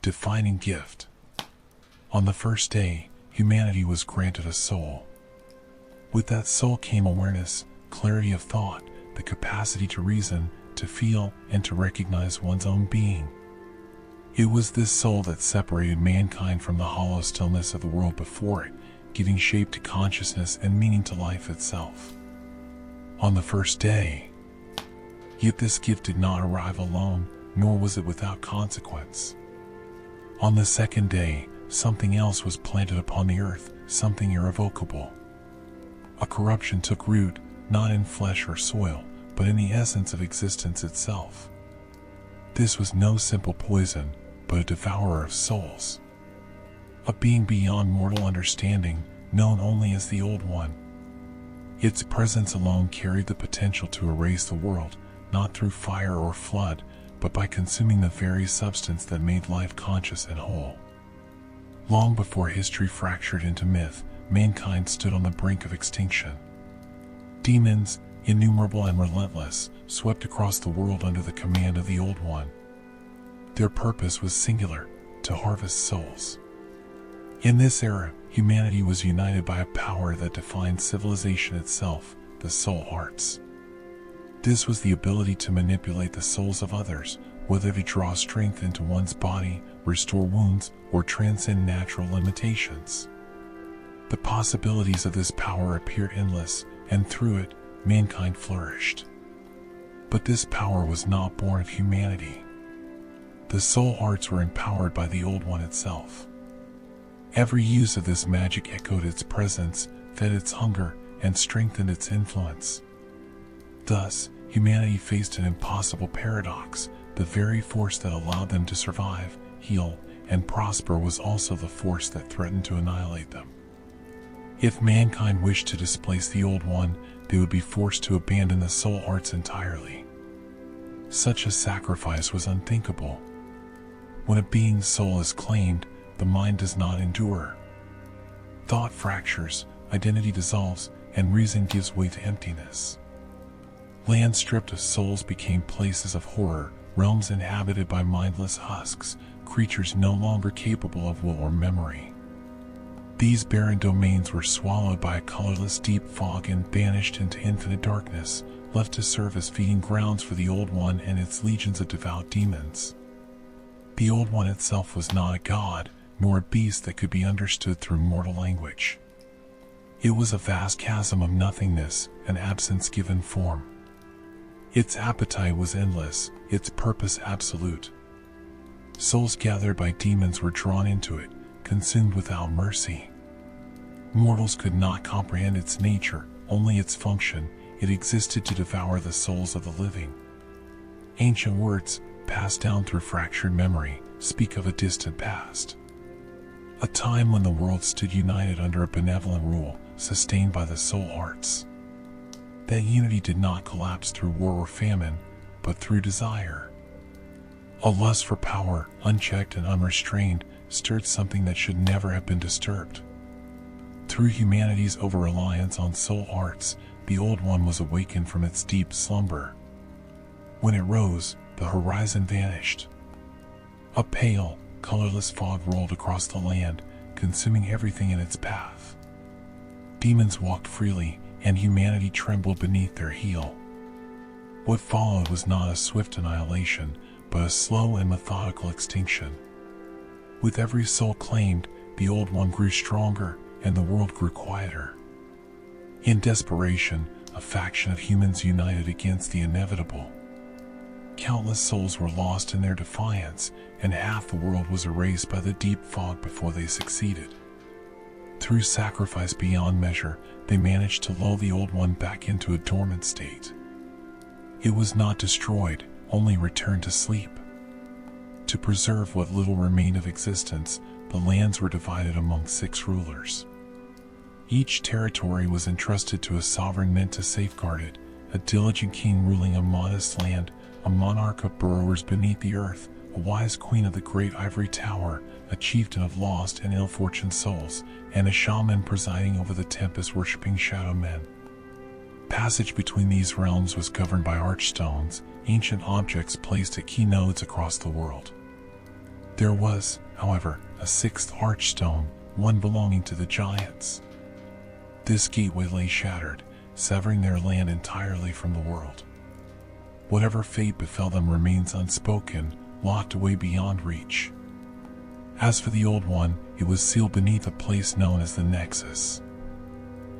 Defining gift. On the first day, humanity was granted a soul. With that soul came awareness, clarity of thought, the capacity to reason, to feel, and to recognize one's own being. It was this soul that separated mankind from the hollow stillness of the world before it, giving shape to consciousness and meaning to life itself. On the first day. Yet this gift did not arrive alone, nor was it without consequence. On the second day, something else was planted upon the earth, something irrevocable. A corruption took root, not in flesh or soil, but in the essence of existence itself. This was no simple poison, but a devourer of souls. A being beyond mortal understanding, known only as the Old One. Its presence alone carried the potential to erase the world, not through fire or flood, but by consuming the very substance that made life conscious and whole. Long before history fractured into myth, mankind stood on the brink of extinction. Demons, innumerable and relentless, swept across the world under the command of the Old One. Their purpose was singular, to harvest souls. In this era, humanity was united by a power that defined civilization itself, the soul arts. This was the ability to manipulate the souls of others, whether to draw strength into one's body, restore wounds, or transcend natural limitations. The possibilities of this power appeared endless, and through it, mankind flourished. But this power was not born of humanity. The soul arts were empowered by the Old One itself. Every use of this magic echoed its presence, fed its hunger, and strengthened its influence. Thus, humanity faced an impossible paradox. The very force that allowed them to survive, heal, and prosper was also the force that threatened to annihilate them. If mankind wished to displace the Old One, they would be forced to abandon the soul arts entirely. Such a sacrifice was unthinkable. When a being's soul is claimed, the mind does not endure. Thought fractures, identity dissolves, and reason gives way to emptiness. Land stripped of souls became places of horror, realms inhabited by mindless husks, creatures no longer capable of will or memory. These barren domains were swallowed by a colorless deep fog and banished into infinite darkness, left to serve as feeding grounds for the Old One and its legions of devout demons. The Old One itself was not a god, nor a beast that could be understood through mortal language. It was a vast chasm of nothingness, an absence given form. Its appetite was endless, its purpose absolute. Souls gathered by demons were drawn into it, consumed without mercy. Mortals could not comprehend its nature, only its function. It existed to devour the souls of the living. Ancient words, passed down through fractured memory, speak of a distant past. A time when the world stood united under a benevolent rule, sustained by the soul arts. That unity did not collapse through war or famine, but through desire. A lust for power, unchecked and unrestrained, stirred something that should never have been disturbed. Through humanity's over-reliance on soul arts, the Old One was awakened from its deep slumber. When it rose, the horizon vanished. A pale, colorless fog rolled across the land, consuming everything in its path. Demons walked freely, and humanity trembled beneath their heel. What followed was not a swift annihilation, but a slow and methodical extinction. With every soul claimed, the Old One grew stronger, and the world grew quieter. In desperation, a faction of humans united against the inevitable. Countless souls were lost in their defiance, and half the world was erased by the deep fog before they succeeded. Through sacrifice beyond measure, they managed to lull the Old One back into a dormant state. It was not destroyed, only returned to sleep. To preserve what little remained of existence, the lands were divided among 6 rulers. Each territory was entrusted to a sovereign meant to safeguard it, a diligent king ruling a modest land, a monarch of burrowers beneath the earth, a wise queen of the great ivory tower, a chieftain of lost and ill-fortuned souls, and a shaman presiding over the tempest-worshipping shadow men. Passage between these realms was governed by archstones, ancient objects placed at key nodes across the world. There was, however, a sixth archstone, one belonging to the giants. This gateway lay shattered, severing their land entirely from the world. Whatever fate befell them remains unspoken, locked away beyond reach. As for the old one, it was sealed beneath a place known as the Nexus.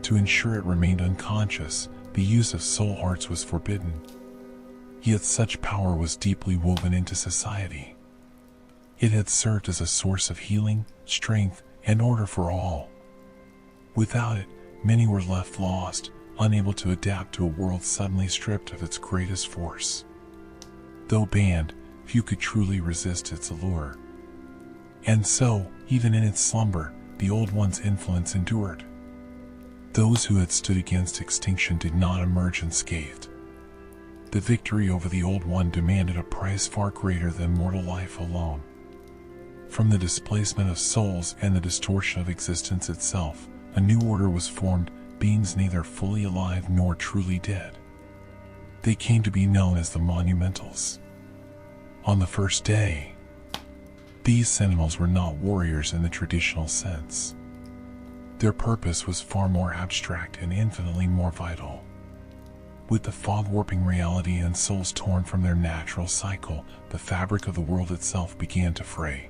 To ensure it remained unconscious, the use of soul hearts was forbidden. Yet such power was deeply woven into society. It had served as a source of healing, strength, and order for all. Without it, many were left lost, unable to adapt to a world suddenly stripped of its greatest force. Though banned, few could truly resist its allure. And so, even in its slumber, the Old One's influence endured. Those who had stood against extinction did not emerge unscathed. The victory over the Old One demanded a price far greater than mortal life alone. From the displacement of souls and the distortion of existence itself, a new order was formed, beings neither fully alive nor truly dead. They came to be known as the Monumentals. On the first day, these sentinels were not warriors in the traditional sense. Their purpose was far more abstract and infinitely more vital. With the fog-warping reality and souls torn from their natural cycle, the fabric of the world itself began to fray.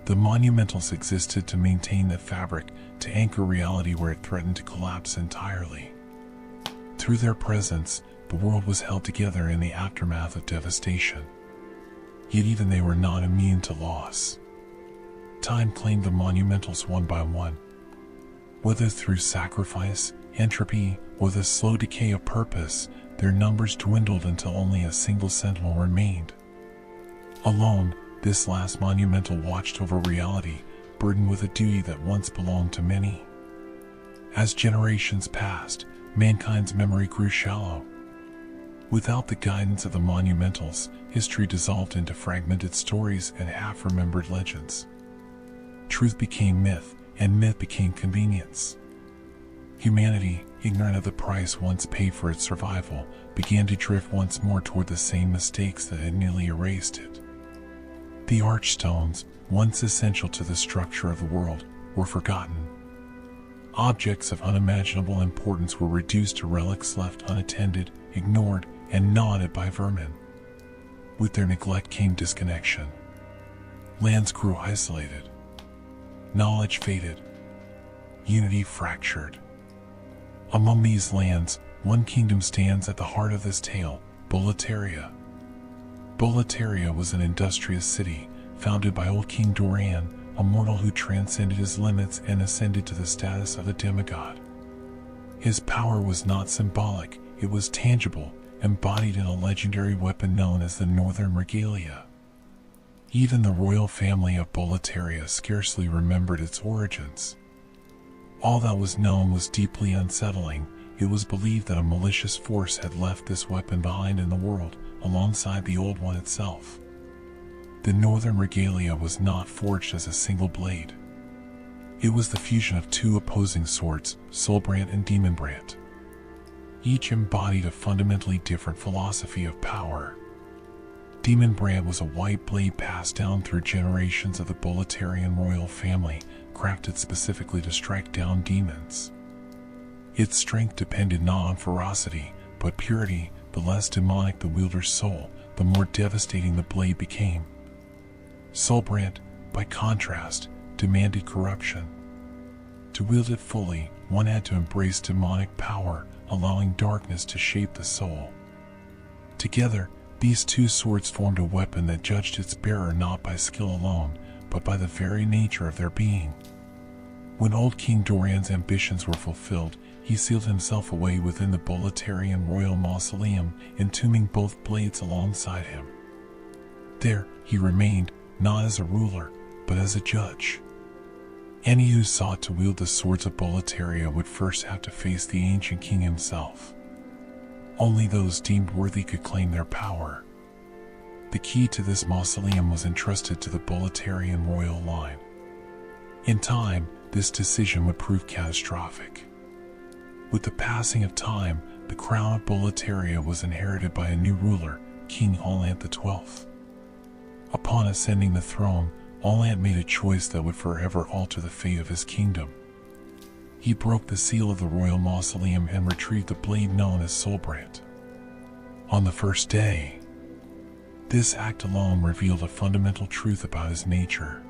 The Monumentals existed to maintain the fabric, to anchor reality where it threatened to collapse entirely. Through their presence, the world was held together in the aftermath of devastation. Yet even they were not immune to loss. Time claimed the Monumentals one by one. Whether through sacrifice, entropy, or the slow decay of purpose, their numbers dwindled until only a single sentinel remained. Alone, this last Monumental watched over reality, burdened with a duty that once belonged to many. As generations passed, mankind's memory grew shallow. Without the guidance of the Monumentals, history dissolved into fragmented stories and half-remembered legends. Truth became myth, and myth became convenience. Humanity, ignorant of the price once paid for its survival, began to drift once more toward the same mistakes that had nearly erased it. The archstones, once essential to the structure of the world, were forgotten. Objects of unimaginable importance were reduced to relics left unattended, ignored, and gnawed at by vermin. With their neglect came disconnection. Lands grew isolated. Knowledge faded. Unity fractured. Among these lands, one kingdom stands at the heart of this tale, Boletaria. Boletaria was an industrious city, founded by old King Allant, a mortal who transcended his limits and ascended to the status of a demigod. His power was not symbolic, it was tangible, embodied in a legendary weapon known as the Northern Regalia. Even the royal family of Boletaria scarcely remembered its origins. All that was known was deeply unsettling. It was believed that a malicious force had left this weapon behind in the world, alongside the Old One itself. The Northern Regalia was not forged as a single blade. It was the fusion of two opposing swords, Soulbrand and Demonbrand. Each embodied a fundamentally different philosophy of power. Demonbrand was a white blade passed down through generations of the Boletarian royal family, crafted specifically to strike down demons. Its strength depended not on ferocity, but purity. The less demonic the wielder's soul, the more devastating the blade became. Soulbrand, by contrast, demanded corruption. To wield it fully, one had to embrace demonic power, allowing darkness to shape the soul. Together, these two swords formed a weapon that judged its bearer not by skill alone, but by the very nature of their being. When old King Alllant's ambitions were fulfilled, he sealed himself away within the Boletarian royal mausoleum, entombing both blades alongside him. There, he remained, not as a ruler, but as a judge. Any who sought to wield the swords of Boletaria would first have to face the ancient king himself. Only those deemed worthy could claim their power. The key to this mausoleum was entrusted to the Boletarian royal line. In time, this decision would prove catastrophic. With the passing of time, the crown of Boletaria was inherited by a new ruler, King Allant XII. Upon ascending the throne, Allant made a choice that would forever alter the fate of his kingdom. He broke the seal of the royal mausoleum and retrieved the blade known as Soulbrand. On the first day, this act alone revealed a fundamental truth about his nature.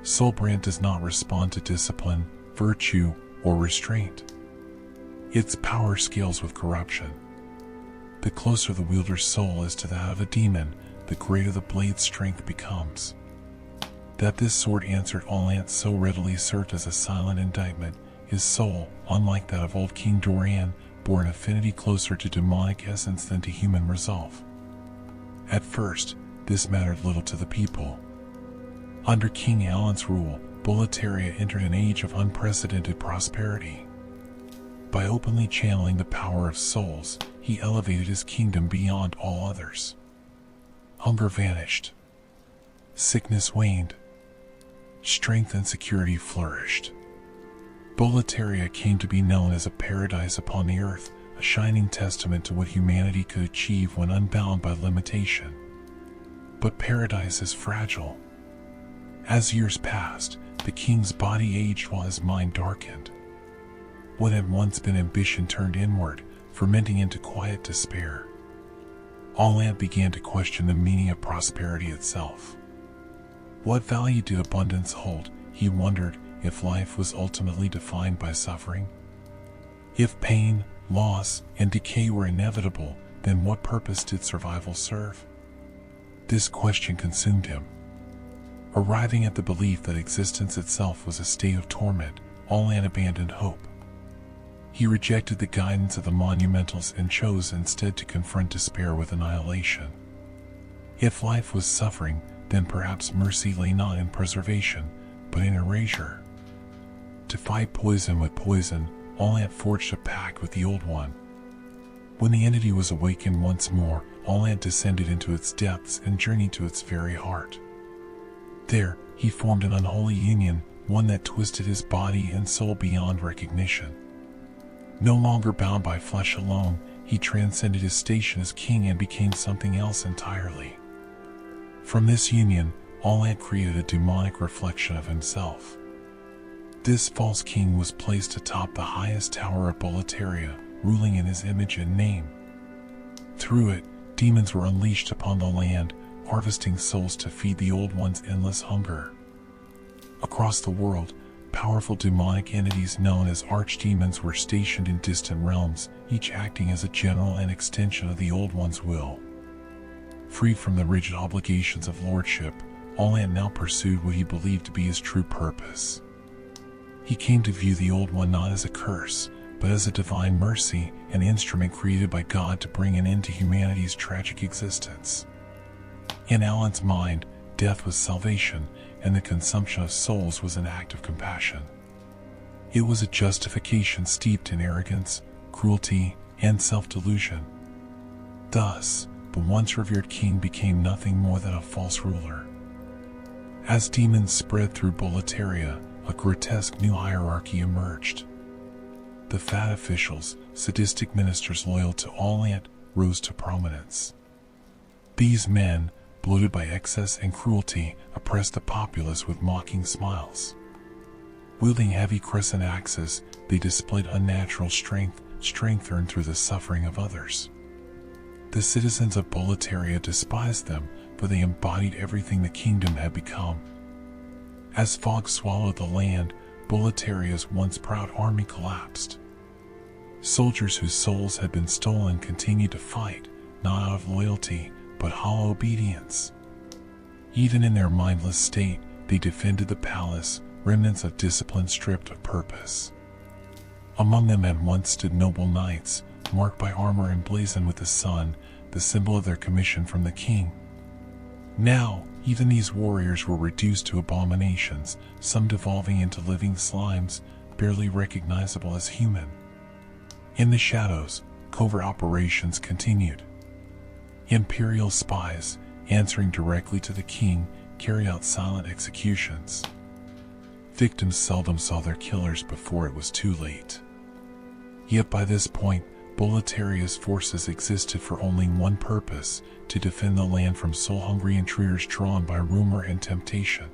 Soulbrand does not respond to discipline, virtue, or restraint. Its power scales with corruption. The closer the wielder's soul is to that of a demon, the greater the blade's strength becomes. That this sword answered Allant so readily served as a silent indictment. His soul, unlike that of old King Doran, bore an affinity closer to demonic essence than to human resolve. At first, this mattered little to the people. Under King Allant's rule, Boletaria entered an age of unprecedented prosperity. By openly channeling the power of souls, he elevated his kingdom beyond all others. Hunger vanished. Sickness waned. Strength and security flourished. Boletaria came to be known as a paradise upon the earth, a shining testament to what humanity could achieve when unbound by limitation. But paradise is fragile. As years passed, the king's body aged while his mind darkened. What had once been ambition turned inward, fermenting into quiet despair. Allant began to question the meaning of prosperity itself. What value did abundance hold, he wondered, if life was ultimately defined by suffering? If pain, loss, and decay were inevitable, then what purpose did survival serve? This question consumed him. Arriving at the belief that existence itself was a state of torment, Allant abandoned hope. He rejected the guidance of the monumentals and chose instead to confront despair with annihilation. If life was suffering, then perhaps mercy lay not in preservation, but in erasure. To fight poison with poison, Allant forged a pact with the Old One. When the entity was awakened once more, Allant descended into its depths and journeyed to its very heart. There, he formed an unholy union, one that twisted his body and soul beyond recognition. No longer bound by flesh alone, he transcended his station as king and became something else entirely. From this union, Allant created a demonic reflection of himself. This false king was placed atop the highest tower of Boletaria, ruling in his image and name. Through it, demons were unleashed upon the land, harvesting souls to feed the Old One's endless hunger. Across the world, powerful demonic entities known as archdemons were stationed in distant realms, each acting as a general and extension of the Old One's will. Freed from the rigid obligations of lordship, Allant now pursued what he believed to be his true purpose. He came to view the Old One not as a curse, but as a divine mercy, an instrument created by God to bring an end to humanity's tragic existence. In Allant's mind, death was salvation, and the consumption of souls was an act of compassion. It was a justification steeped in arrogance, cruelty, and self-delusion. Thus, the once revered king became nothing more than a false ruler. As demons spread through Boletaria, a grotesque new hierarchy emerged. The fat officials, sadistic ministers loyal to Allant, rose to prominence. These men, bloated by excess and cruelty, oppressed the populace with mocking smiles. Wielding heavy crescent axes, they displayed unnatural strength earned through the suffering of others. The citizens of Boletaria despised them, for they embodied everything the kingdom had become. As fog swallowed the land, Boletaria's once proud army collapsed. Soldiers whose souls had been stolen continued to fight, not out of loyalty, but hollow obedience. Even in their mindless state, they defended the palace, remnants of discipline stripped of purpose. Among them had once stood noble knights, marked by armor emblazoned with the sun, the symbol of their commission from the king. Now, even these warriors were reduced to abominations, some devolving into living slimes, barely recognizable as human. In the shadows, covert operations continued. Imperial spies, answering directly to the king, carried out silent executions. Victims seldom saw their killers before it was too late. Yet by this point, Boletaria's forces existed for only one purpose: to defend the land from soul-hungry intruders drawn by rumor and temptation.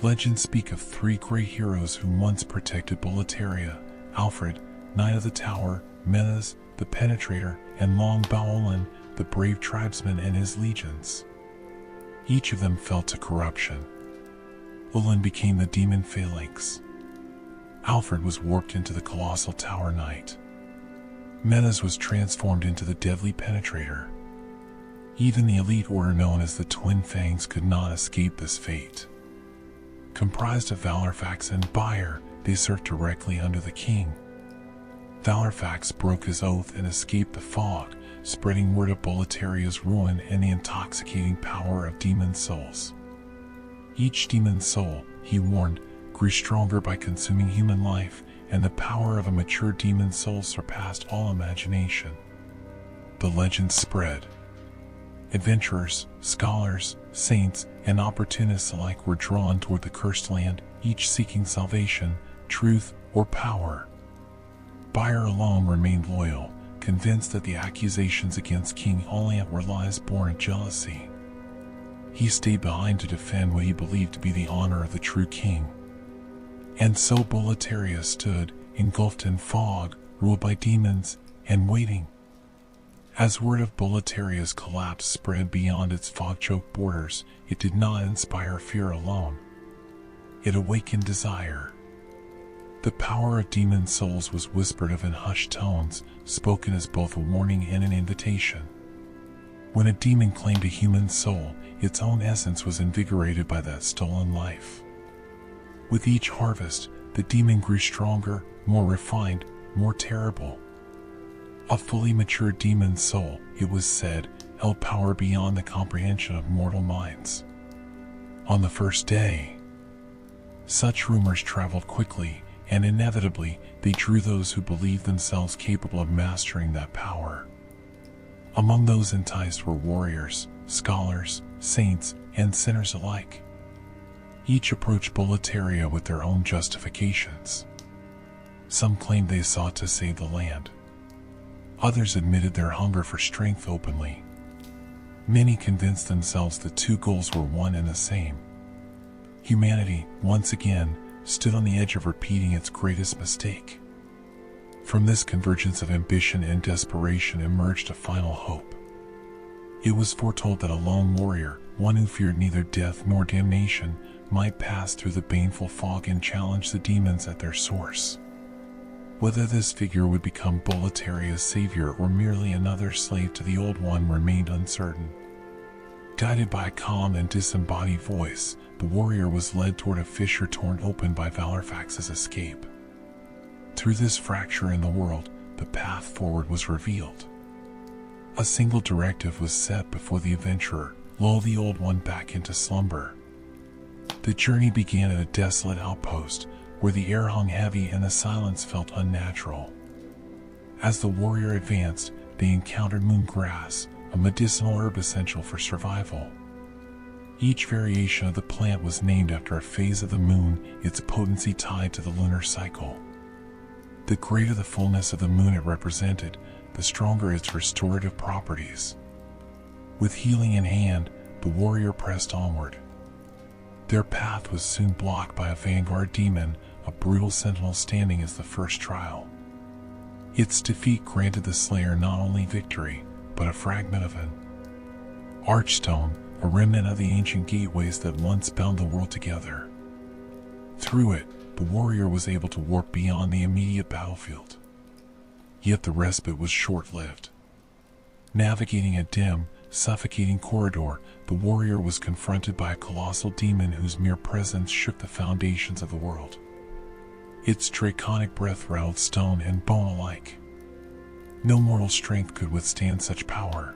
Legends speak of three great heroes who once protected Boletaria: Alfred, Knight of the Tower; Menes, the Penetrator; and Long-Bowlen, the brave tribesman and his legions. Each of them fell to corruption. Olin became the demon Phalanx. Alfred was warped into the colossal Tower Knight. Menes was transformed into the deadly Penetrator. Even the elite order known as the Twin Fangs could not escape this fate. Comprised of Valorfax and Bayer, they served directly under the king. Valorfax broke his oath and escaped the fog, spreading word of Boletaria's ruin and the intoxicating power of demon souls. Each demon soul, he warned, grew stronger by consuming human life, and the power of a mature demon soul surpassed all imagination. The legend spread. Adventurers, scholars, saints, and opportunists alike were drawn toward the cursed land, each seeking salvation, truth, or power. Bayer alone remained loyal, convinced that the accusations against King Allant were lies born of jealousy. He stayed behind to defend what he believed to be the honor of the true king. And so Boletaria stood, engulfed in fog, ruled by demons, and waiting. As word of Boletaria's collapse spread beyond its fog-choked borders, it did not inspire fear alone. It awakened desire. The power of demon souls was whispered of in hushed tones, spoken as both a warning and an invitation. When a demon claimed a human soul, its own essence was invigorated by that stolen life. With each harvest, the demon grew stronger, more refined, more terrible. A fully mature demon soul, it was said, held power beyond the comprehension of mortal minds. On the first day, such rumors traveled quickly, and inevitably they drew those who believed themselves capable of mastering that power. Among those enticed were warriors, scholars, saints, and sinners alike. Each approached Boletaria with their own justifications. Some claimed they sought to save the land. Others admitted their hunger for strength openly. Many convinced themselves the two goals were one and the same. Humanity, once again, stood on the edge of repeating its greatest mistake. From this convergence of ambition and desperation emerged a final hope. It was foretold that a lone warrior, one who feared neither death nor damnation, might pass through the baneful fog and challenge the demons at their source. Whether this figure would become Boletaria's savior or merely another slave to the old one remained uncertain. Guided by a calm and disembodied voice, the warrior was led toward a fissure torn open by Valorfax's escape. Through this fracture in the world, the path forward was revealed. A single directive was set before the adventurer: lull the old one back into slumber. The journey began at a desolate outpost, where the air hung heavy and the silence felt unnatural. As the warrior advanced, they encountered moon grass, a medicinal herb essential for survival. Each variation of the plant was named after a phase of the moon, its potency tied to the lunar cycle. The greater the fullness of the moon it represented, the stronger its restorative properties. With healing in hand, the warrior pressed onward. Their path was soon blocked by a vanguard demon, a brutal sentinel standing as the first trial. Its defeat granted the slayer not only victory, but a fragment of an archstone, a remnant of the ancient gateways that once bound the world together. Through it, the warrior was able to warp beyond the immediate battlefield. Yet the respite was short-lived. Navigating a dim, suffocating corridor, the warrior was confronted by a colossal demon whose mere presence shook the foundations of the world. Its draconic breath rattled stone and bone alike. No mortal strength could withstand such power.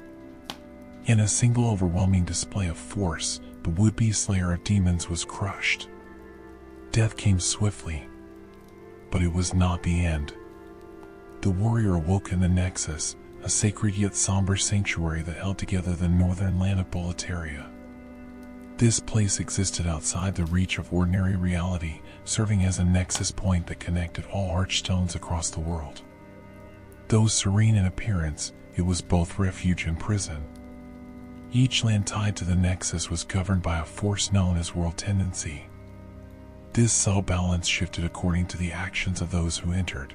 In a single overwhelming display of force, the would-be slayer of demons was crushed. Death came swiftly, but it was not the end. The warrior awoke in the Nexus, a sacred yet somber sanctuary that held together the northern land of Boletaria. This place existed outside the reach of ordinary reality, serving as a nexus point that connected all archstones across the world. Though serene in appearance, it was both refuge and prison. Each land tied to the Nexus was governed by a force known as world tendency. This subtle balance shifted according to the actions of those who entered.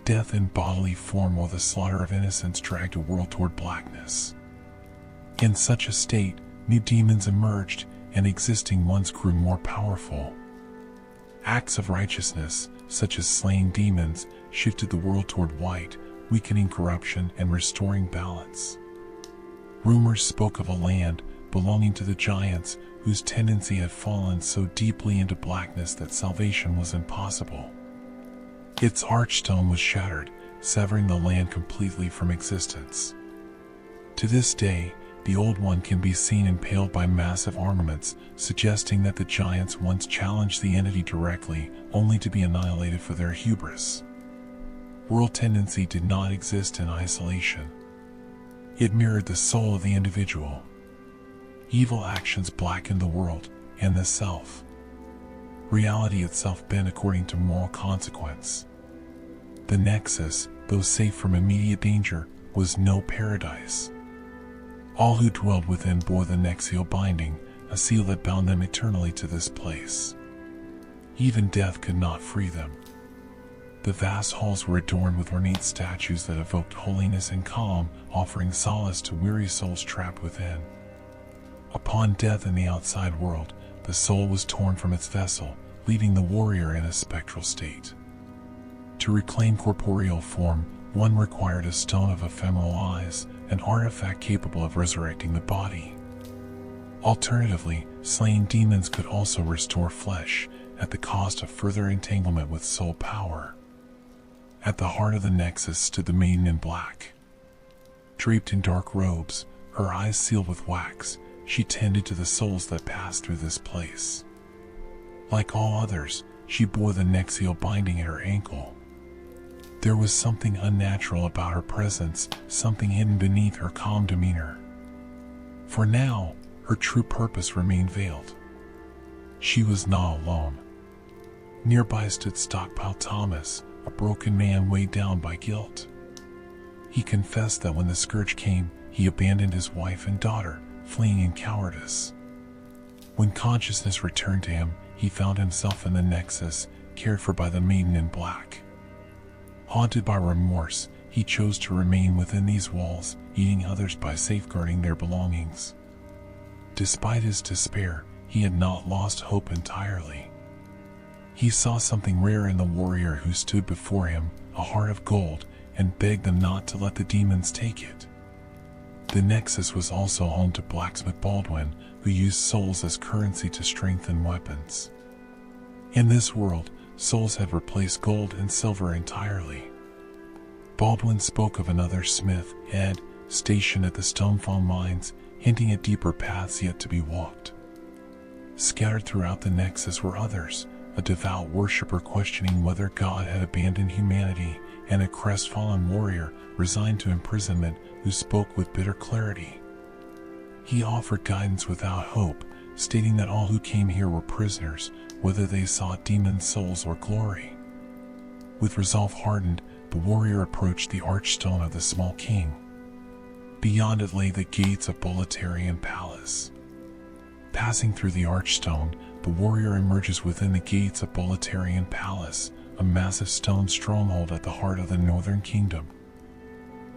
Death in bodily form or the slaughter of innocents dragged a world toward blackness. In such a state, new demons emerged, and existing ones grew more powerful. Acts of righteousness, such as slaying demons, shifted the world toward white, weakening corruption and restoring balance. Rumors spoke of a land belonging to the giants whose tendency had fallen so deeply into blackness that salvation was impossible. Its archstone was shattered, severing the land completely from existence. To this day, the Old One can be seen impaled by massive armaments, suggesting that the giants once challenged the entity directly, only to be annihilated for their hubris. World tendency did not exist in isolation. It mirrored the soul of the individual. Evil actions blackened the world and the self. Reality itself bent according to moral consequence. The Nexus, though safe from immediate danger, was no paradise. All who dwelled within bore the Nexial binding, a seal that bound them eternally to this place. Even death could not free them. The vast halls were adorned with ornate statues that evoked holiness and calm, offering solace to weary souls trapped within. Upon death in the outside world, the soul was torn from its vessel, leaving the warrior in a spectral state. To reclaim corporeal form, one required a stone of ephemeral eyes, an artifact capable of resurrecting the body. Alternatively, slaying demons could also restore flesh, at the cost of further entanglement with soul power. At the heart of the Nexus stood the maiden in black. Draped in dark robes, her eyes sealed with wax, she tended to the souls that passed through this place. Like all others, she bore the Nexial binding at her ankle. There was something unnatural about her presence, something hidden beneath her calm demeanor. For now, her true purpose remained veiled. She was not alone. Nearby stood Stockpile Thomas, a broken man weighed down by guilt. He confessed that when the scourge came, he abandoned his wife and daughter, fleeing in cowardice. When consciousness returned to him, he found himself in the Nexus, cared for by the maiden in black. Haunted by remorse, he chose to remain within these walls, aiding others by safeguarding their belongings. Despite his despair, he had not lost hope entirely. He saw something rare in the warrior who stood before him, a heart of gold, and begged them not to let the demons take it. The Nexus was also home to blacksmith Baldwin, who used souls as currency to strengthen weapons. In this world, souls had replaced gold and silver entirely. Baldwin spoke of another smith, Ed, stationed at the Stonefall mines, hinting at deeper paths yet to be walked. Scattered throughout the Nexus were others, a devout worshipper questioning whether God had abandoned humanity, and a crestfallen warrior resigned to imprisonment who spoke with bitter clarity. He offered guidance without hope, stating that all who came here were prisoners, whether they sought demon souls or glory. With resolve hardened, the warrior approached the archstone of the small king. Beyond it lay the gates of Boletaria Palace. Passing through the archstone, the warrior emerges within the gates of Boletaria Palace, a massive stone stronghold at the heart of the northern kingdom.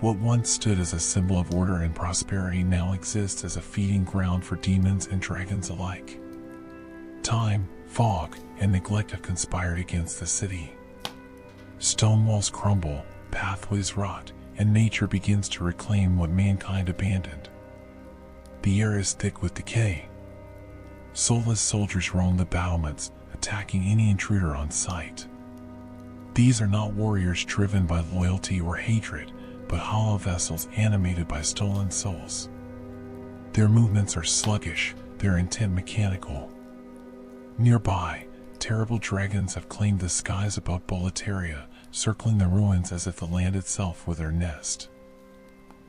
What once stood as a symbol of order and prosperity now exists as a feeding ground for demons and dragons alike. Time, fog, and neglect have conspired against the city. Stone walls crumble, pathways rot, and nature begins to reclaim what mankind abandoned. The air is thick with decay. Soulless soldiers roam the battlements, attacking any intruder on sight. These are not warriors driven by loyalty or hatred, but hollow vessels animated by stolen souls. Their movements are sluggish, their intent mechanical. Nearby, terrible dragons have claimed the skies above Boletaria, circling the ruins as if the land itself were their nest.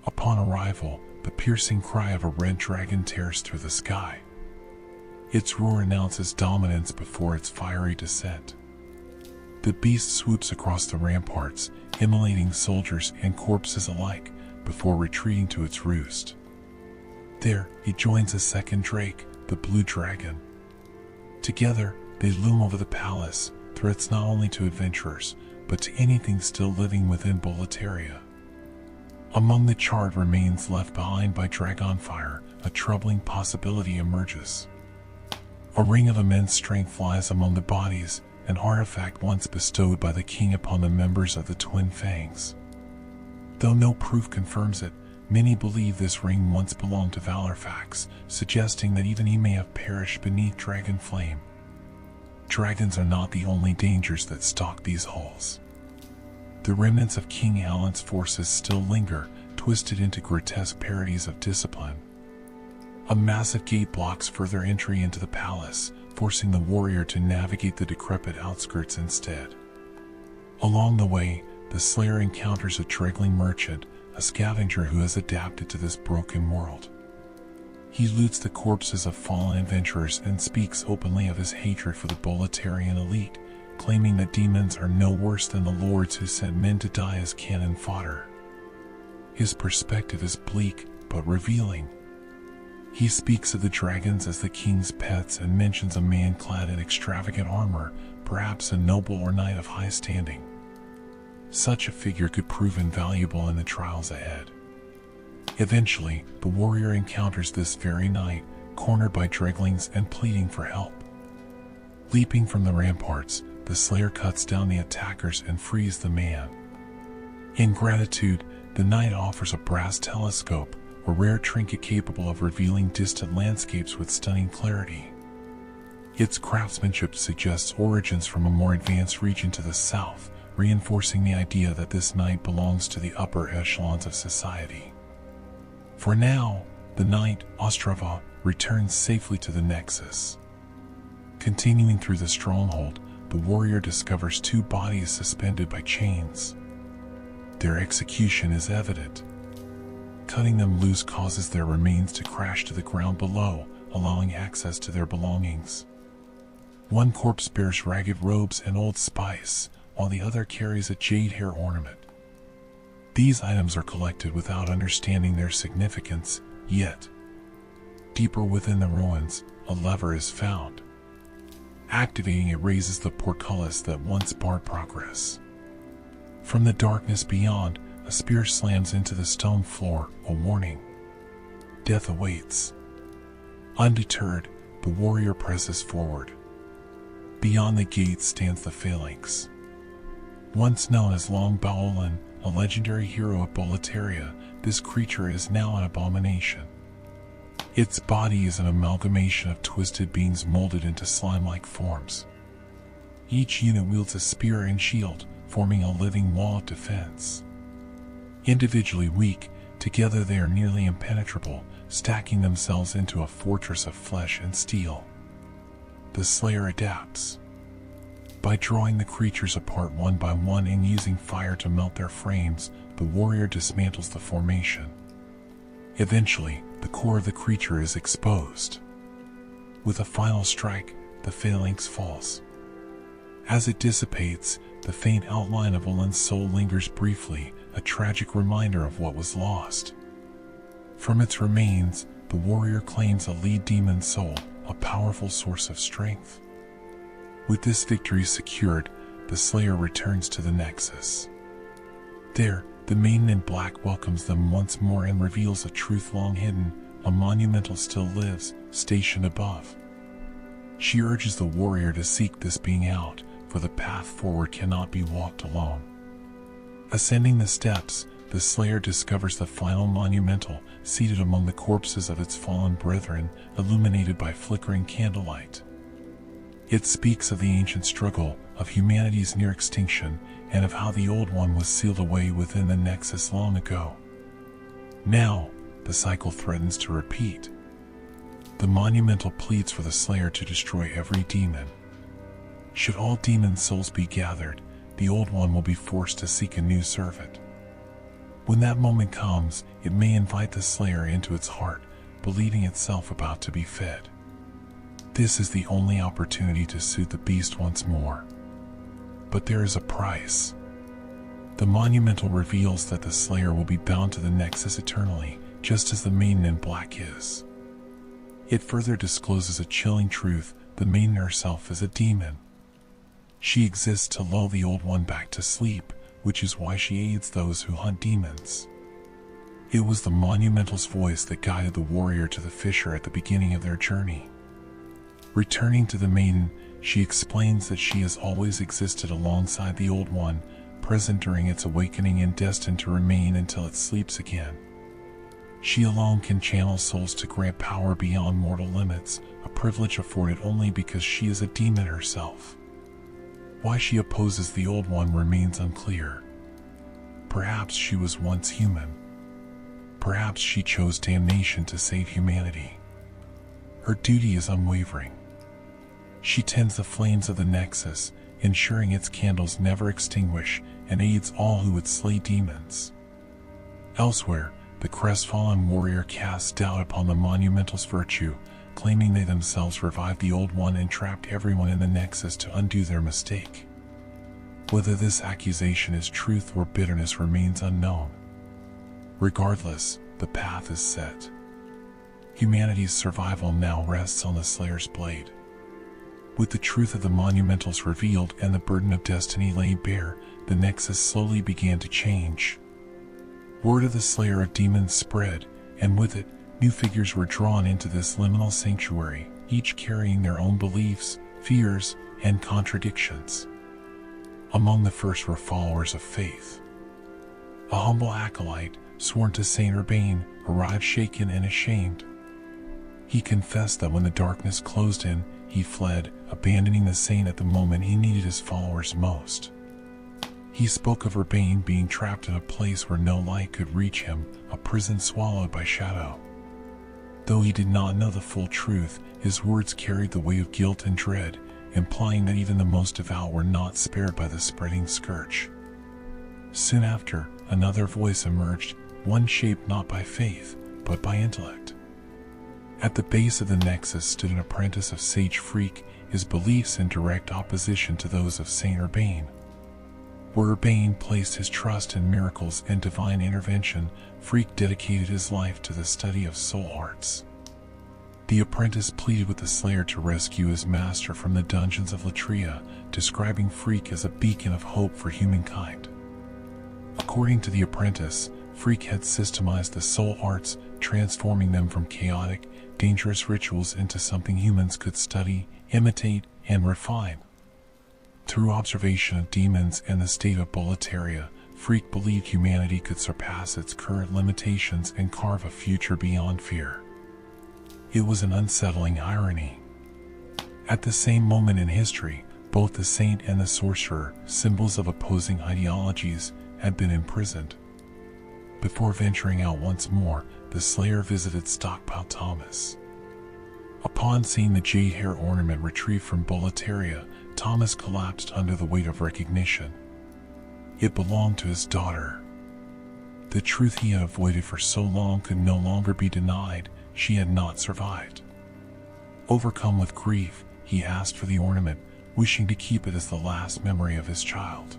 Upon arrival, the piercing cry of a red dragon tears through the sky. Its roar announces dominance before its fiery descent. The beast swoops across the ramparts, immolating soldiers and corpses alike, before retreating to its roost. There, it joins a second drake, the blue dragon. Together, they loom over the palace, threats not only to adventurers, but to anything still living within Boletaria. Among the charred remains left behind by dragon fire, a troubling possibility emerges. A ring of immense strength lies among the bodies, an artifact once bestowed by the king upon the members of the Twin Fangs. Though no proof confirms it, many believe this ring once belonged to Valorfax, suggesting that even he may have perished beneath dragon flame. Dragons are not the only dangers that stalk these halls. The remnants of King Allant's forces still linger, twisted into grotesque parodies of discipline. A massive gate blocks further entry into the palace, forcing the warrior to navigate the decrepit outskirts instead. Along the way, the Slayer encounters a draggling merchant, a scavenger who has adapted to this broken world. He loots the corpses of fallen adventurers and speaks openly of his hatred for the Boletarian elite, claiming that demons are no worse than the lords who sent men to die as cannon fodder. His perspective is bleak, but revealing. He speaks of the dragons as the king's pets and mentions a man clad in extravagant armor, perhaps a noble or knight of high standing. Such a figure could prove invaluable in the trials ahead. Eventually, the warrior encounters this very knight, cornered by draglings and pleading for help. Leaping from the ramparts, the Slayer cuts down the attackers and frees the man. In gratitude, the knight offers a brass telescope, a rare trinket capable of revealing distant landscapes with stunning clarity. Its craftsmanship suggests origins from a more advanced region to the south, reinforcing the idea that this knight belongs to the upper echelons of society. For now, the knight, Ostrava, returns safely to the Nexus. Continuing through the stronghold, the warrior discovers two bodies suspended by chains. Their execution is evident. Cutting them loose causes their remains to crash to the ground below, allowing access to their belongings. One corpse bears ragged robes and old spice, while the other carries a jade hair ornament. These items are collected without understanding their significance, yet, deeper within the ruins, a lever is found. Activating it raises the portcullis that once barred progress. From the darkness beyond, a spear slams into the stone floor, a warning. Death awaits. Undeterred, the warrior presses forward. Beyond the gate stands the Phalanx. Once known as Long Baolan, a legendary hero of Boletaria, this creature is now an abomination. Its body is an amalgamation of twisted beings molded into slime-like forms. Each unit wields a spear and shield, forming a living wall of defense. Individually weak, together they are nearly impenetrable, stacking themselves into a fortress of flesh and steel. The Slayer adapts. By drawing the creatures apart one by one and using fire to melt their frames, the warrior dismantles the formation. Eventually, the core of the creature is exposed. With a final strike, the Phalanx falls. As it dissipates, the faint outline of Alant's soul lingers briefly, a tragic reminder of what was lost. From its remains, the warrior claims a lead demon soul, a powerful source of strength. With this victory secured, the Slayer returns to the Nexus. There, the Maiden in Black welcomes them once more and reveals a truth long hidden: a monumental still lives, stationed above. She urges the warrior to seek this being out, for the path forward cannot be walked alone. Ascending the steps, the Slayer discovers the final monumental, seated among the corpses of its fallen brethren, illuminated by flickering candlelight. It speaks of the ancient struggle, of humanity's near extinction, and of how the Old One was sealed away within the Nexus long ago. Now, the cycle threatens to repeat. The monumental pleads for the Slayer to destroy every demon. Should all demon souls be gathered, the Old One will be forced to seek a new servant. When that moment comes, it may invite the Slayer into its heart, believing itself about to be fed. This is the only opportunity to soothe the beast once more. But there is a price. The monumental reveals that the Slayer will be bound to the Nexus eternally, just as the Maiden in Black is. It further discloses a chilling truth: the Maiden herself is a demon. She exists to lull the Old One back to sleep, which is why she aids those who hunt demons. It was the monumental's voice that guided the warrior to the fissure at the beginning of their journey. Returning to the Maiden, she explains that she has always existed alongside the Old One, present during its awakening and destined to remain until it sleeps again. She alone can channel souls to grant power beyond mortal limits, a privilege afforded only because she is a demon herself. Why she opposes the Old One remains unclear. Perhaps she was once human. Perhaps she chose damnation to save humanity. Her duty is unwavering. She tends the flames of the Nexus, ensuring its candles never extinguish, and aids all who would slay demons. Elsewhere, the crestfallen warrior casts doubt upon the monumental's virtue, claiming they themselves revived the Old One and trapped everyone in the Nexus to undo their mistake. Whether this accusation is truth or bitterness remains unknown. Regardless, the path is set. Humanity's survival now rests on the Slayer's blade. With the truth of the monumentals revealed and the burden of destiny laid bare, the Nexus slowly began to change. Word of the Slayer of Demons spread, and with it, new figures were drawn into this liminal sanctuary, each carrying their own beliefs, fears, and contradictions. Among the first were followers of faith. A humble acolyte, sworn to Saint Urbain, arrived shaken and ashamed. He confessed that when the darkness closed in, he fled, abandoning the saint at the moment he needed his followers most. He spoke of Urbain being trapped in a place where no light could reach him, a prison swallowed by shadow. Though he did not know the full truth, his words carried the weight of guilt and dread, implying that even the most devout were not spared by the spreading scourge. Soon after, another voice emerged, one shaped not by faith, but by intellect. At the base of the Nexus stood an apprentice of Sage Freak, his beliefs in direct opposition to those of Saint Urbain. Where Urbain placed his trust in miracles and divine intervention, Freak dedicated his life to the study of soul arts. The apprentice pleaded with the Slayer to rescue his master from the dungeons of Boletaria, describing Freak as a beacon of hope for humankind. According to the apprentice, Freak had systemized the soul arts, transforming them from chaotic, dangerous rituals into something humans could study, imitate, and refine. Through observation of demons and the state of Boletaria, Freak believed humanity could surpass its current limitations and carve a future beyond fear. It was an unsettling irony. At the same moment in history, both the saint and the sorcerer, symbols of opposing ideologies, had been imprisoned. Before venturing out once more, the Slayer visited Stockpile Thomas. Upon seeing the jade hair ornament retrieved from Boletaria, Thomas collapsed under the weight of recognition. It belonged to his daughter. The truth he had avoided for so long could no longer be denied. She had not survived. Overcome with grief, he asked for the ornament, wishing to keep it as the last memory of his child.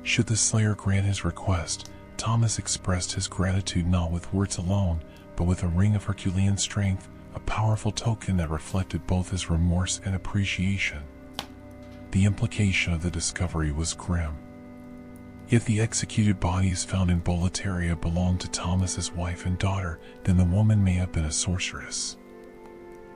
Should the Slayer grant his request, Thomas expressed his gratitude not with words alone, but with a ring of Herculean strength, a powerful token that reflected both his remorse and appreciation. The implication of the discovery was grim. If the executed bodies found in Boletaria belonged to Thomas's wife and daughter, then the woman may have been a sorceress.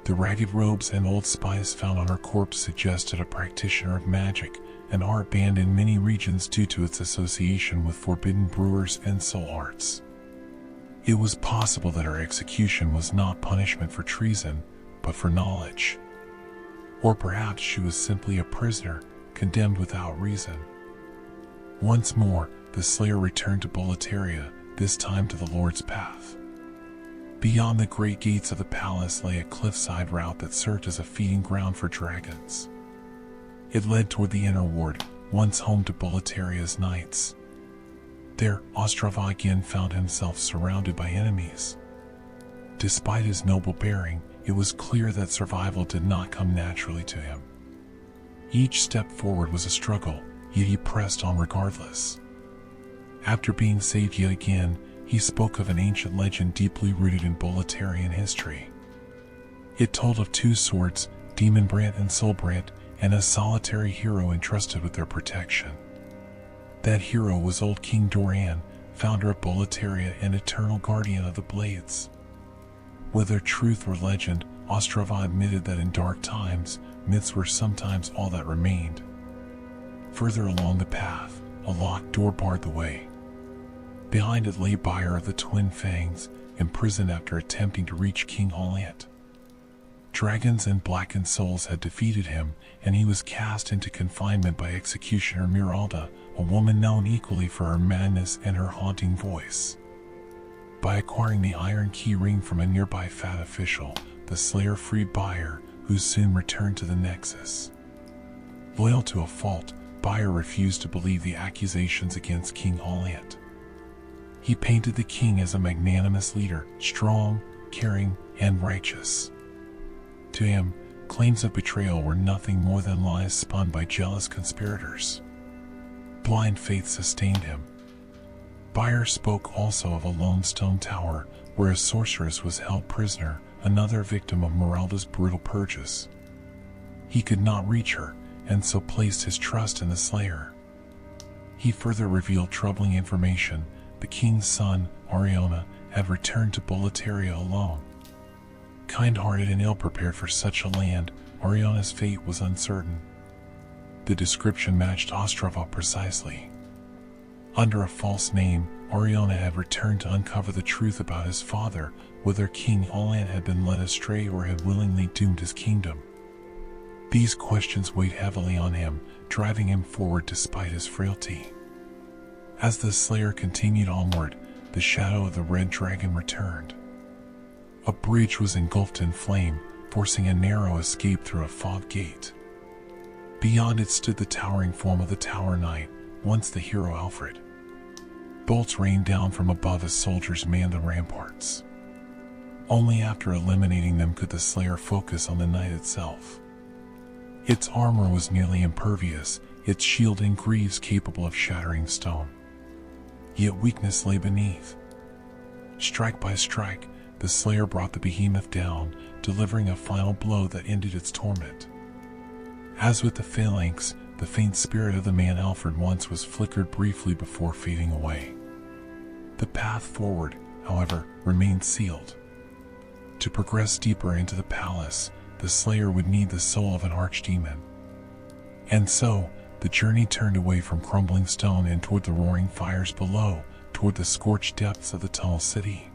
The ragged robes and old spice found on her corpse suggested a practitioner of magic, an art banned in many regions due to its association with forbidden brewers and soul arts. It was possible that her execution was not punishment for treason, but for knowledge. Or perhaps she was simply a prisoner, condemned without reason. Once more, the Slayer returned to Boletaria, this time to the Lord's Path. Beyond the great gates of the palace lay a cliffside route that served as a feeding ground for dragons. It led toward the inner ward, once home to Boletaria's knights. There, Ostravagin found himself surrounded by enemies. Despite his noble bearing, it was clear that survival did not come naturally to him. Each step forward was a struggle, yet he pressed on regardless. After being saved yet again, he spoke of an ancient legend deeply rooted in Boletarian history. It told of two swords, Demon Brant and Soul Brant, and a solitary hero entrusted with their protection. That hero was old King Doran, founder of Boletaria and eternal guardian of the Blades. Whether truth or legend, Ostrava admitted that in dark times, myths were sometimes all that remained. Further along the path, a locked door barred the way. Behind it lay Buyer of the Twin Fangs, imprisoned after attempting to reach King Allant. Dragons and blackened souls had defeated him, and he was cast into confinement by executioner Miralda, a woman known equally for her madness and her haunting voice. By acquiring the iron key ring from a nearby fat official, the Slayer freed Buyer, who soon returned to the Nexus. Loyal to a fault, Buyer refused to believe the accusations against King Allant. He painted the king as a magnanimous leader, strong, caring, and righteous. To him, claims of betrayal were nothing more than lies spun by jealous conspirators. Blind faith sustained him. Buyer spoke also of a lone stone tower, where a sorceress was held prisoner, another victim of Miralda's brutal purges. He could not reach her, and so placed his trust in the Slayer. He further revealed troubling information. The king's son, Ariona, had returned to Boletaria alone. Kind-hearted and ill-prepared for such a land, Ariona's fate was uncertain. The description matched Ostrava precisely. Under a false name, Ariona had returned to uncover the truth about his father, whether King Allant had been led astray or had willingly doomed his kingdom. These questions weighed heavily on him, driving him forward despite his frailty. As the Slayer continued onward, the shadow of the Red Dragon returned. A bridge was engulfed in flame, forcing a narrow escape through a fog gate. Beyond it stood the towering form of the Tower Knight, once the hero Alfred. Bolts rained down from above as soldiers manned the ramparts. Only after eliminating them could the Slayer focus on the knight itself. Its armor was nearly impervious, its shield and greaves capable of shattering stone. Yet weakness lay beneath. Strike by strike, the Slayer brought the behemoth down, delivering a final blow that ended its torment. As with the phalanx, the faint spirit of the man Alfred once was flickered briefly before fading away. The path forward, however, remained sealed. To progress deeper into the palace, the Slayer would need the soul of an archdemon. And so, the journey turned away from crumbling stone and toward the roaring fires below, toward the scorched depths of the Tunnel City.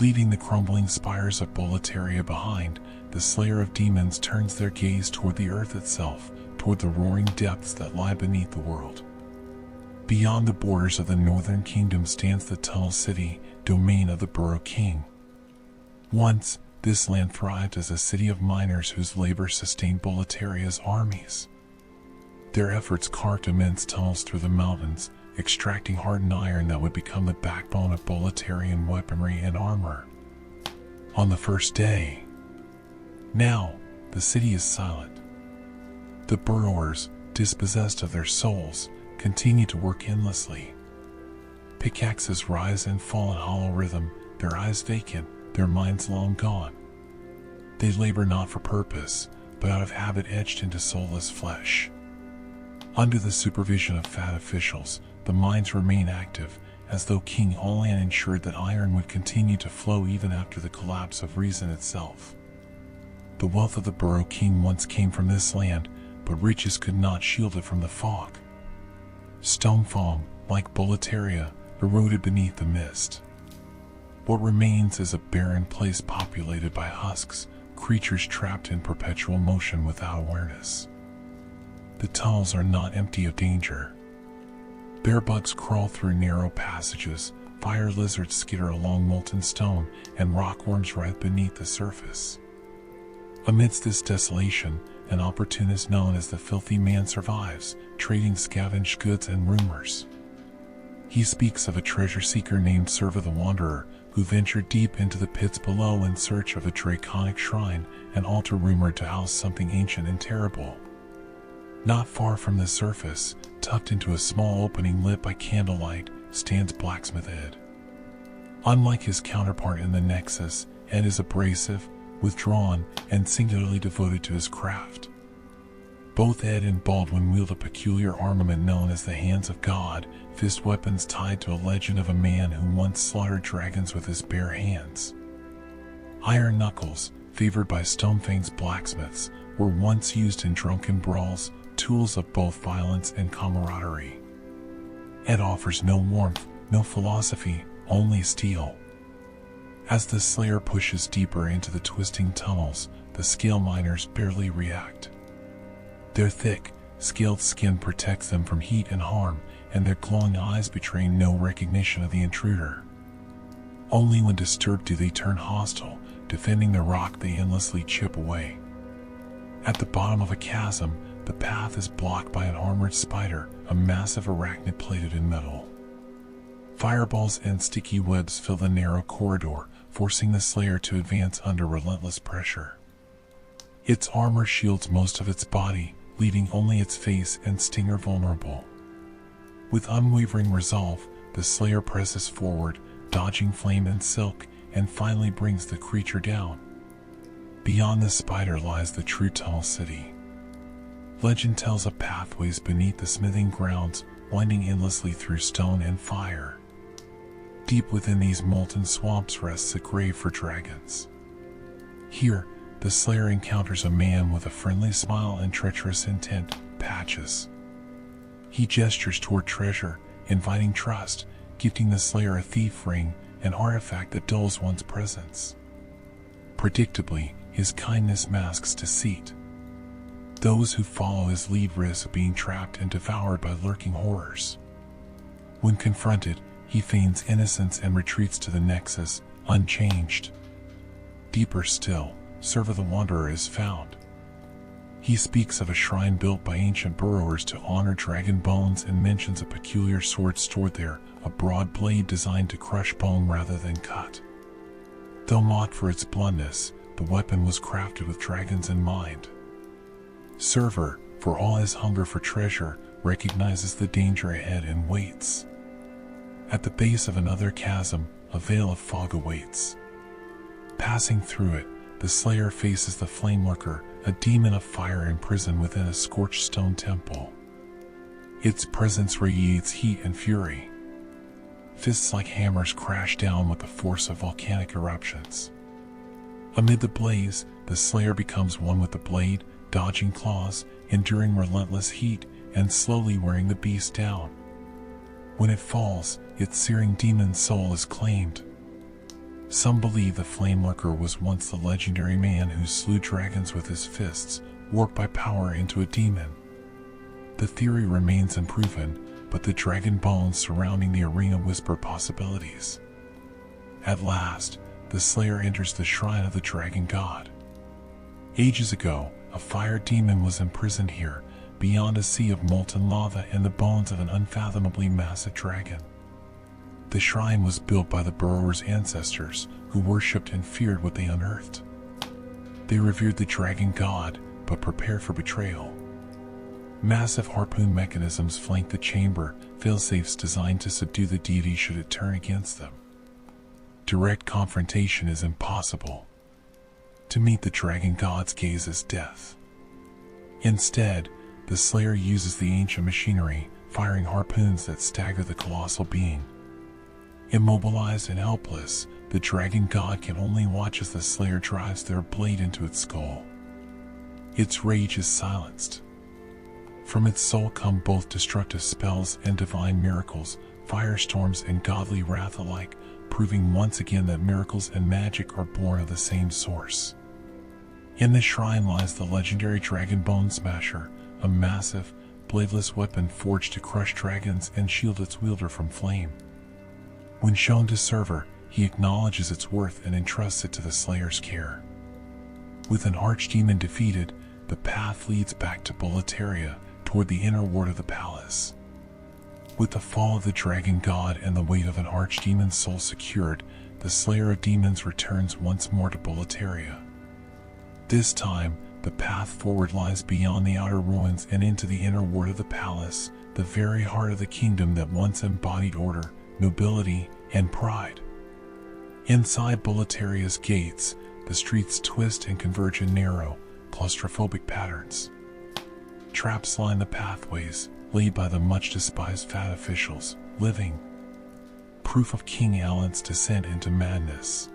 Leaving the crumbling spires of Boletaria behind, the Slayer of Demons turns their gaze toward the earth itself, toward the roaring depths that lie beneath the world. Beyond the borders of the Northern Kingdom stands the Tunnel City, domain of the Burrow King. Once, this land thrived as a city of miners whose labor sustained Boletaria's armies. Their efforts carved immense tunnels through the mountains, extracting hardened iron that would become the backbone of Boletarian weaponry and armor. On the first day. Now, the city is silent. The burrowers, dispossessed of their souls, continue to work endlessly. Pickaxes rise and fall in hollow rhythm, their eyes vacant, their minds long gone. They labor not for purpose, but out of habit etched into soulless flesh. Under the supervision of fat officials, the mines remain active, as though King Allant ensured that iron would continue to flow even after the collapse of reason itself. The wealth of the Burrow King once came from this land, but riches could not shield it from the fog. Stonefang, like Boletaria, eroded beneath the mist. What remains is a barren place populated by husks, creatures trapped in perpetual motion without awareness. The tunnels are not empty of danger. Bear bugs crawl through narrow passages, fire lizards skitter along molten stone, and rockworms writhe beneath the surface. Amidst this desolation, an opportunist known as the Filthy Man survives, trading scavenged goods and rumors. He speaks of a treasure seeker named Serva the Wanderer, who ventured deep into the pits below in search of a draconic shrine, an altar rumored to house something ancient and terrible. Not far from the surface, tucked into a small opening lit by candlelight, stands Blacksmith Ed. Unlike his counterpart in the Nexus, Ed is abrasive, withdrawn, and singularly devoted to his craft. Both Ed and Baldwin wield a peculiar armament known as the Hands of God, fist weapons tied to a legend of a man who once slaughtered dragons with his bare hands. Iron knuckles, favored by Stonefang's blacksmiths, were once used in drunken brawls, tools of both violence and camaraderie. Ed offers no warmth, no philosophy, only steel. As the Slayer pushes deeper into the twisting tunnels, the scale miners barely react. Their thick, scaled skin protects them from heat and harm, and their glowing eyes betray no recognition of the intruder. Only when disturbed do they turn hostile, defending the rock they endlessly chip away. At the bottom of a chasm, the path is blocked by an armored spider, a massive arachnid plated in metal. Fireballs and sticky webs fill the narrow corridor, forcing the Slayer to advance under relentless pressure. Its armor shields most of its body, leaving only its face and stinger vulnerable. With unwavering resolve, the Slayer presses forward, dodging flame and silk, and finally brings the creature down. Beyond the spider lies the true Tunnel City. Legend tells of pathways beneath the smithing grounds, winding endlessly through stone and fire. Deep within these molten swamps rests a grave for dragons. Here, the Slayer encounters a man with a friendly smile and treacherous intent, Patches. He gestures toward treasure, inviting trust, gifting the Slayer a thief ring, an artifact that dulls one's presence. Predictably, his kindness masks deceit. Those who follow his lead risk being trapped and devoured by lurking horrors. When confronted, he feigns innocence and retreats to the Nexus, unchanged. Deeper still, Serva the Wanderer is found. He speaks of a shrine built by ancient burrowers to honor dragon bones and mentions a peculiar sword stored there, a broad blade designed to crush bone rather than cut. Though mocked for its bluntness, the weapon was crafted with dragons in mind. Server, for all his hunger for treasure, recognizes the danger ahead and waits. At the base of another chasm, a veil of fog awaits. Passing through it, the Slayer faces the Flamelurker, a demon of fire imprisoned within a scorched stone temple. Its presence radiates heat and fury. Fists like hammers crash down with the force of volcanic eruptions. Amid the blaze, the Slayer becomes one with the blade, dodging claws, enduring relentless heat, and slowly wearing the beast down. When it falls, its searing demon soul is claimed. Some believe the Flamelurker was once the legendary man who slew dragons with his fists, warped by power into a demon. The theory remains unproven, but the dragon bones surrounding the arena whisper possibilities. At last, the Slayer enters the shrine of the dragon god. Ages ago, a fire demon was imprisoned here, beyond a sea of molten lava and the bones of an unfathomably massive dragon. The shrine was built by the burrowers' ancestors, who worshipped and feared what they unearthed. They revered the dragon god, but prepared for betrayal. Massive harpoon mechanisms flanked the chamber, failsafes designed to subdue the deity should it turn against them. Direct confrontation is impossible. To meet the dragon god's gaze is death. Instead, the Slayer uses the ancient machinery, firing harpoons that stagger the colossal being. Immobilized and helpless, the dragon god can only watch as the Slayer drives their blade into its skull. Its rage is silenced. From its soul come both destructive spells and divine miracles, firestorms and godly wrath alike, proving once again that miracles and magic are born of the same source. In the shrine lies the legendary Dragon Bone Smasher, a massive, bladeless weapon forged to crush dragons and shield its wielder from flame. When shown to Server, he acknowledges its worth and entrusts it to the Slayer's care. With an archdemon defeated, the path leads back to Boletaria, toward the inner ward of the palace. With the fall of the dragon god and the weight of an archdemon's soul secured, the Slayer of Demons returns once more to Boletaria. This time, the path forward lies beyond the outer ruins and into the inner ward of the palace, the very heart of the kingdom that once embodied order, nobility, and pride. Inside Boletaria's gates, the streets twist and converge in narrow, claustrophobic patterns. Traps line the pathways, laid by the much-despised fat officials, living proof of King Allant's descent into madness.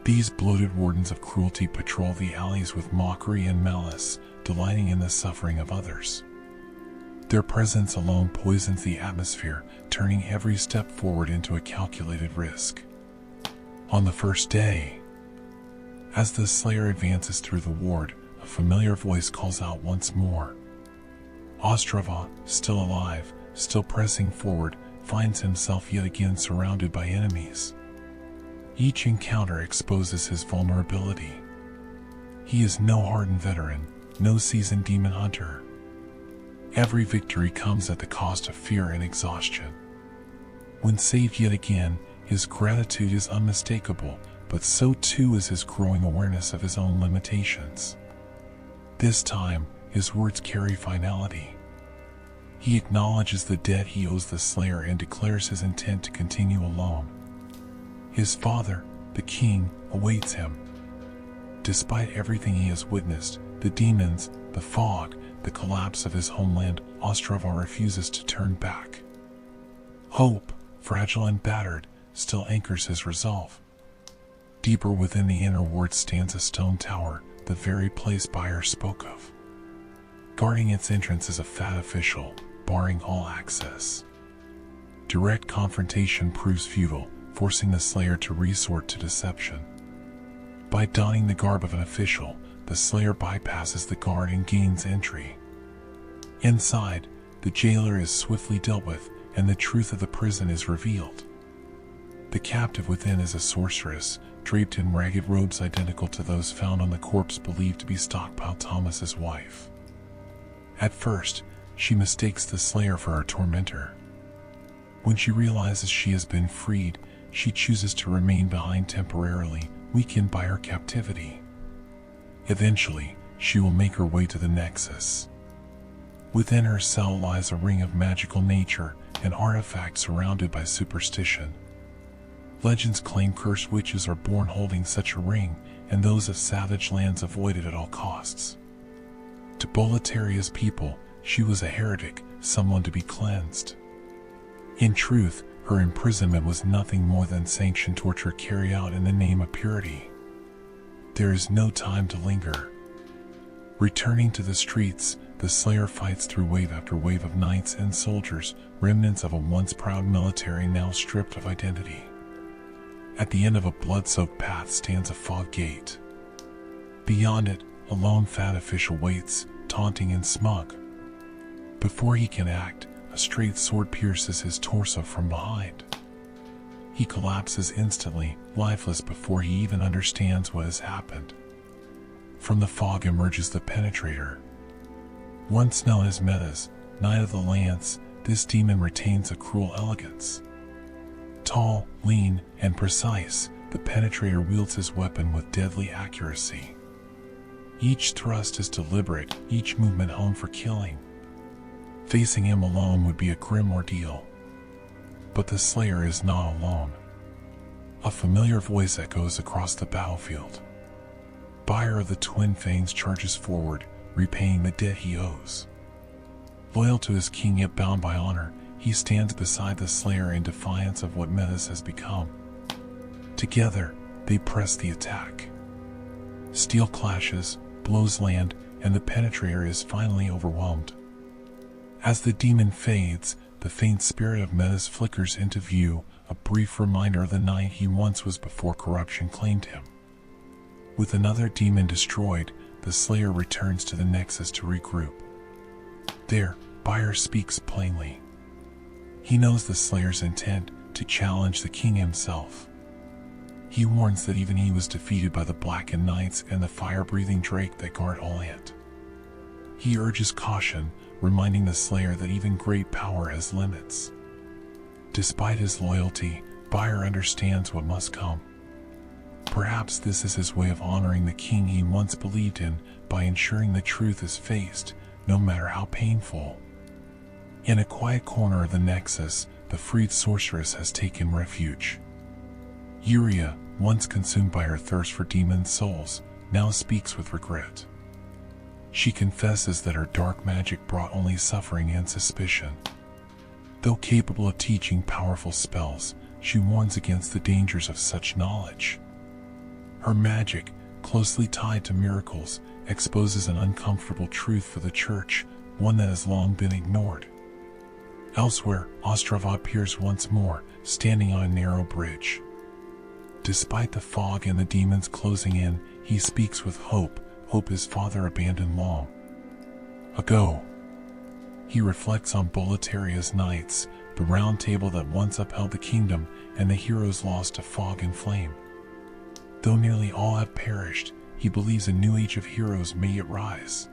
These bloated wardens of cruelty patrol the alleys with mockery and malice, delighting in the suffering of others. Their presence alone poisons the atmosphere, turning every step forward into a calculated risk. On the first day, as the Slayer advances through the ward, a familiar voice calls out once more. Ostrava, still alive, still pressing forward, finds himself yet again surrounded by enemies. Each encounter exposes his vulnerability. He is no hardened veteran, no seasoned demon hunter. Every victory comes at the cost of fear and exhaustion. When saved yet again, his gratitude is unmistakable, but so too is his growing awareness of his own limitations. This time, his words carry finality. He acknowledges the debt he owes the Slayer and declares his intent to continue alone. His father, the king, awaits him. Despite everything he has witnessed, the demons, the fog, the collapse of his homeland, Ostrava refuses to turn back. Hope, fragile and battered, still anchors his resolve. Deeper within the inner ward stands a stone tower, the very place Bayer spoke of. Guarding its entrance is a fat official, barring all access. Direct confrontation proves futile, forcing the Slayer to resort to deception. By donning the garb of an official, the Slayer bypasses the guard and gains entry. Inside, the jailer is swiftly dealt with, and the truth of the prison is revealed. The captive within is a sorceress, draped in ragged robes identical to those found on the corpse believed to be Stockpile Thomas's wife. At first, she mistakes the Slayer for her tormentor. When she realizes she has been freed, she chooses to remain behind temporarily, weakened by her captivity. Eventually, she will make her way to the Nexus. Within her cell lies a ring of magical nature, an artifact surrounded by superstition. Legends claim cursed witches are born holding such a ring, and those of savage lands avoid it at all costs. To Boletaria's people, she was a heretic, someone to be cleansed. In truth, her imprisonment was nothing more than sanctioned torture carried out in the name of purity. There is no time to linger. Returning to the streets, the Slayer fights through wave after wave of knights and soldiers, remnants of a once proud military now stripped of identity. At the end of a blood-soaked path stands a fog gate. Beyond it, a lone fat official waits, taunting and smug. Before he can act, a straight sword pierces his torso from behind. He collapses instantly, lifeless before he even understands what has happened. From the fog emerges the Penetrator. Once known as Metas, Knight of the Lance, this demon retains a cruel elegance. Tall, lean, and precise, the Penetrator wields his weapon with deadly accuracy. Each thrust is deliberate, each movement honed for killing. Facing him alone would be a grim ordeal. But the Slayer is not alone. A familiar voice echoes across the battlefield. Bayer of the Twin Fangs charges forward, repaying the debt he owes. Loyal to his king yet bound by honor, he stands beside the Slayer in defiance of what Metas has become. Together, they press the attack. Steel clashes, blows land, and the Penetrator is finally overwhelmed. As the demon fades, the faint spirit of Metas flickers into view, a brief reminder of the knight he once was before corruption claimed him. With another demon destroyed, the Slayer returns to the Nexus to regroup. There, Bayer speaks plainly. He knows the Slayer's intent, to challenge the king himself. He warns that even he was defeated by the Blackened Knights and the fire-breathing Drake that guard Allant. He urges caution, reminding the Slayer that even great power has limits. Despite his loyalty, Bayer understands what must come. Perhaps this is his way of honoring the king he once believed in by ensuring the truth is faced, no matter how painful. In a quiet corner of the Nexus, the freed sorceress has taken refuge. Yuria, once consumed by her thirst for demon souls, now speaks with regret. She confesses that her dark magic brought only suffering and suspicion. Though capable of teaching powerful spells, she warns against the dangers of such knowledge. Her magic, closely tied to miracles, exposes an uncomfortable truth for the Church, one that has long been ignored. Elsewhere, Ostrava appears once more, standing on a narrow bridge. Despite the fog and the demons closing in, he speaks with hope his father abandoned long ago. He reflects on Boletaria's knights, the round table that once upheld the kingdom, and the heroes lost to fog and flame. Though nearly all have perished, he believes a new age of heroes may yet rise.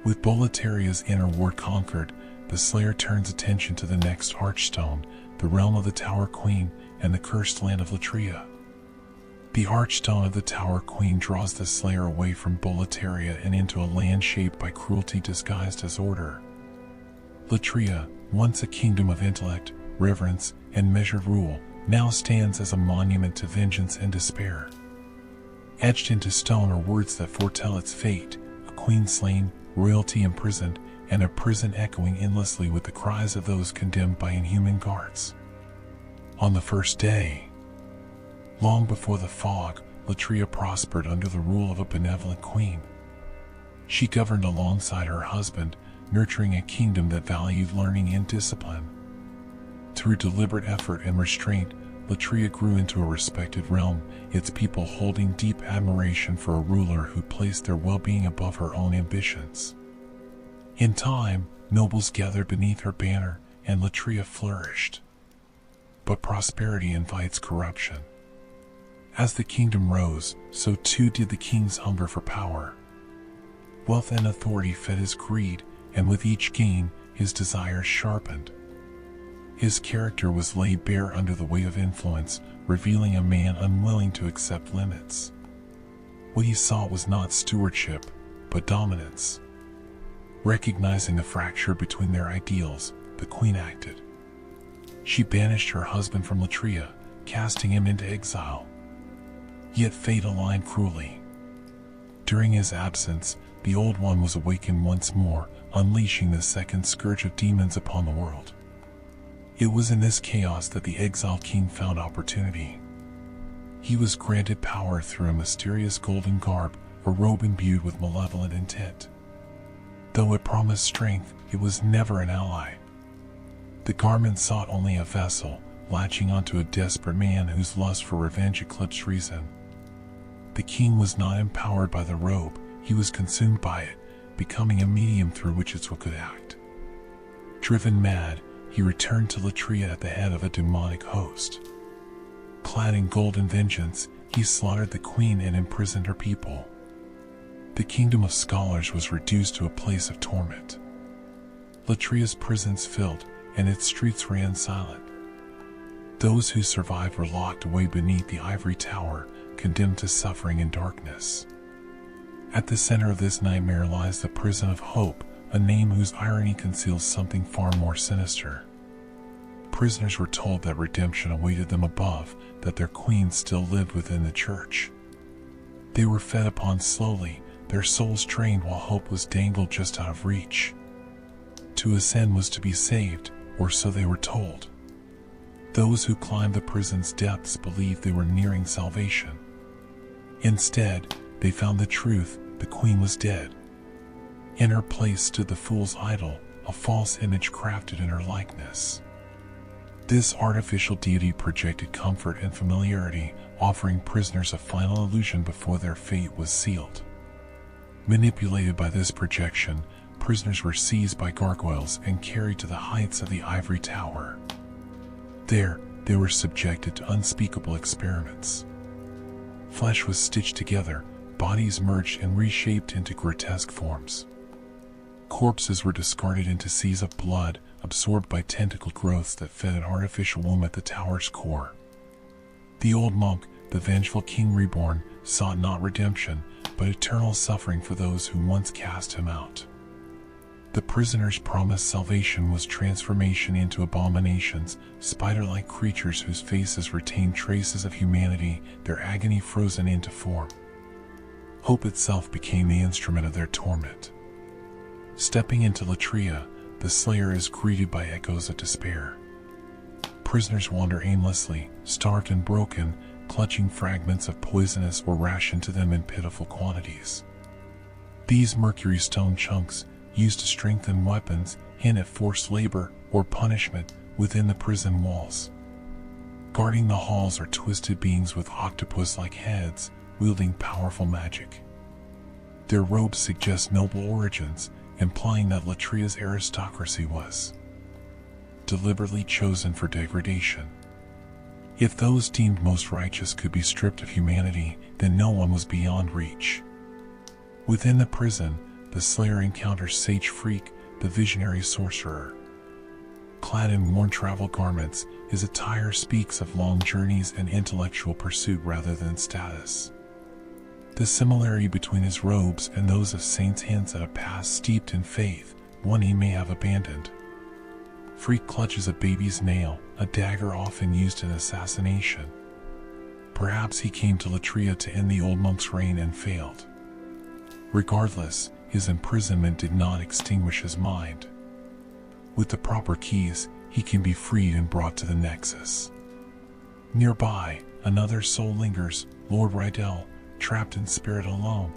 With Boletaria's inner ward conquered, the Slayer turns attention to the next Archstone, the realm of the Tower Queen, and the cursed land of Latria. The Archstone of the Tower Queen draws the Slayer away from Boletaria and into a land shaped by cruelty disguised as order. Latria, once a kingdom of intellect, reverence, and measured rule, now stands as a monument to vengeance and despair. Etched into stone are words that foretell its fate: a queen slain, royalty imprisoned, and a prison echoing endlessly with the cries of those condemned by inhuman guards. On the first day, long before the fog, Latria prospered under the rule of a benevolent queen. She governed alongside her husband, nurturing a kingdom that valued learning and discipline. Through deliberate effort and restraint, Latria grew into a respected realm, its people holding deep admiration for a ruler who placed their well-being above her own ambitions. In time, nobles gathered beneath her banner, and Latria flourished. But prosperity invites corruption. As the kingdom rose, so too did the king's hunger for power. Wealth and authority fed his greed, and with each gain, his desires sharpened. His character was laid bare under the weight of influence, revealing a man unwilling to accept limits. What he sought was not stewardship, but dominance. Recognizing the fracture between their ideals, the queen acted. She banished her husband from Latria, casting him into exile. Yet fate aligned cruelly. During his absence, the Old One was awakened once more, unleashing the second scourge of demons upon the world. It was in this chaos that the exiled king found opportunity. He was granted power through a mysterious golden garb, a robe imbued with malevolent intent. Though it promised strength, it was never an ally. The garment sought only a vessel, latching onto a desperate man whose lust for revenge eclipsed reason. The king was not empowered by the robe, he was consumed by it, becoming a medium through which its will could act. Driven mad, he returned to Latria at the head of a demonic host. Clad in golden vengeance, he slaughtered the queen and imprisoned her people. The kingdom of scholars was reduced to a place of torment. Latria's prisons filled, and its streets ran silent. Those who survived were locked away beneath the ivory tower, condemned to suffering and darkness. At the center of this nightmare lies the prison of hope, a name whose irony conceals something far more sinister. Prisoners were told that redemption awaited them above, that their queen still lived within the church. They were fed upon slowly, their souls trained while hope was dangled just out of reach. To ascend was to be saved, or so they were told. Those who climbed the prison's depths believed they were nearing salvation. Instead, they found the truth: the queen was dead. In her place stood the fool's idol, a false image crafted in her likeness. This artificial deity projected comfort and familiarity, offering prisoners a final illusion before their fate was sealed. Manipulated by this projection, prisoners were seized by gargoyles and carried to the heights of the ivory tower. There, they were subjected to unspeakable experiments. Flesh was stitched together, bodies merged and reshaped into grotesque forms. Corpses were discarded into seas of blood, absorbed by tentacle growths that fed an artificial womb at the tower's core. The old monk, the vengeful king reborn sought not redemption, but eternal suffering for those who once cast him out. The prisoner's promised salvation was transformation into abominations, spider-like creatures whose faces retained traces of humanity, their agony frozen into form. Hope itself became the instrument of their torment. Stepping into Latria, the Slayer is greeted by echoes of despair. Prisoners wander aimlessly, starved and broken, clutching fragments of poisonous or rationed to them in pitiful quantities. These mercury stone chunks, used to strengthen weapons, hint at forced labor or punishment within the prison walls. Guarding the halls are twisted beings with octopus-like heads, wielding powerful magic. Their robes suggest noble origins, implying that Latria's aristocracy was deliberately chosen for degradation. If those deemed most righteous could be stripped of humanity, then no one was beyond reach. Within the prison, the Slayer encounters Sage Freak, the visionary sorcerer. Clad in worn travel garments, his attire speaks of long journeys and intellectual pursuit rather than status. The similarity between his robes and those of saints hints at a past steeped in faith, one he may have abandoned. Freak clutches a baby's nail, a dagger often used in assassination. Perhaps he came to Latria to end the old monk's reign and failed. Regardless, his imprisonment did not extinguish his mind. With the proper keys, he can be freed and brought to the Nexus. Nearby, another soul lingers, Lord Rydell, trapped in spirit alone.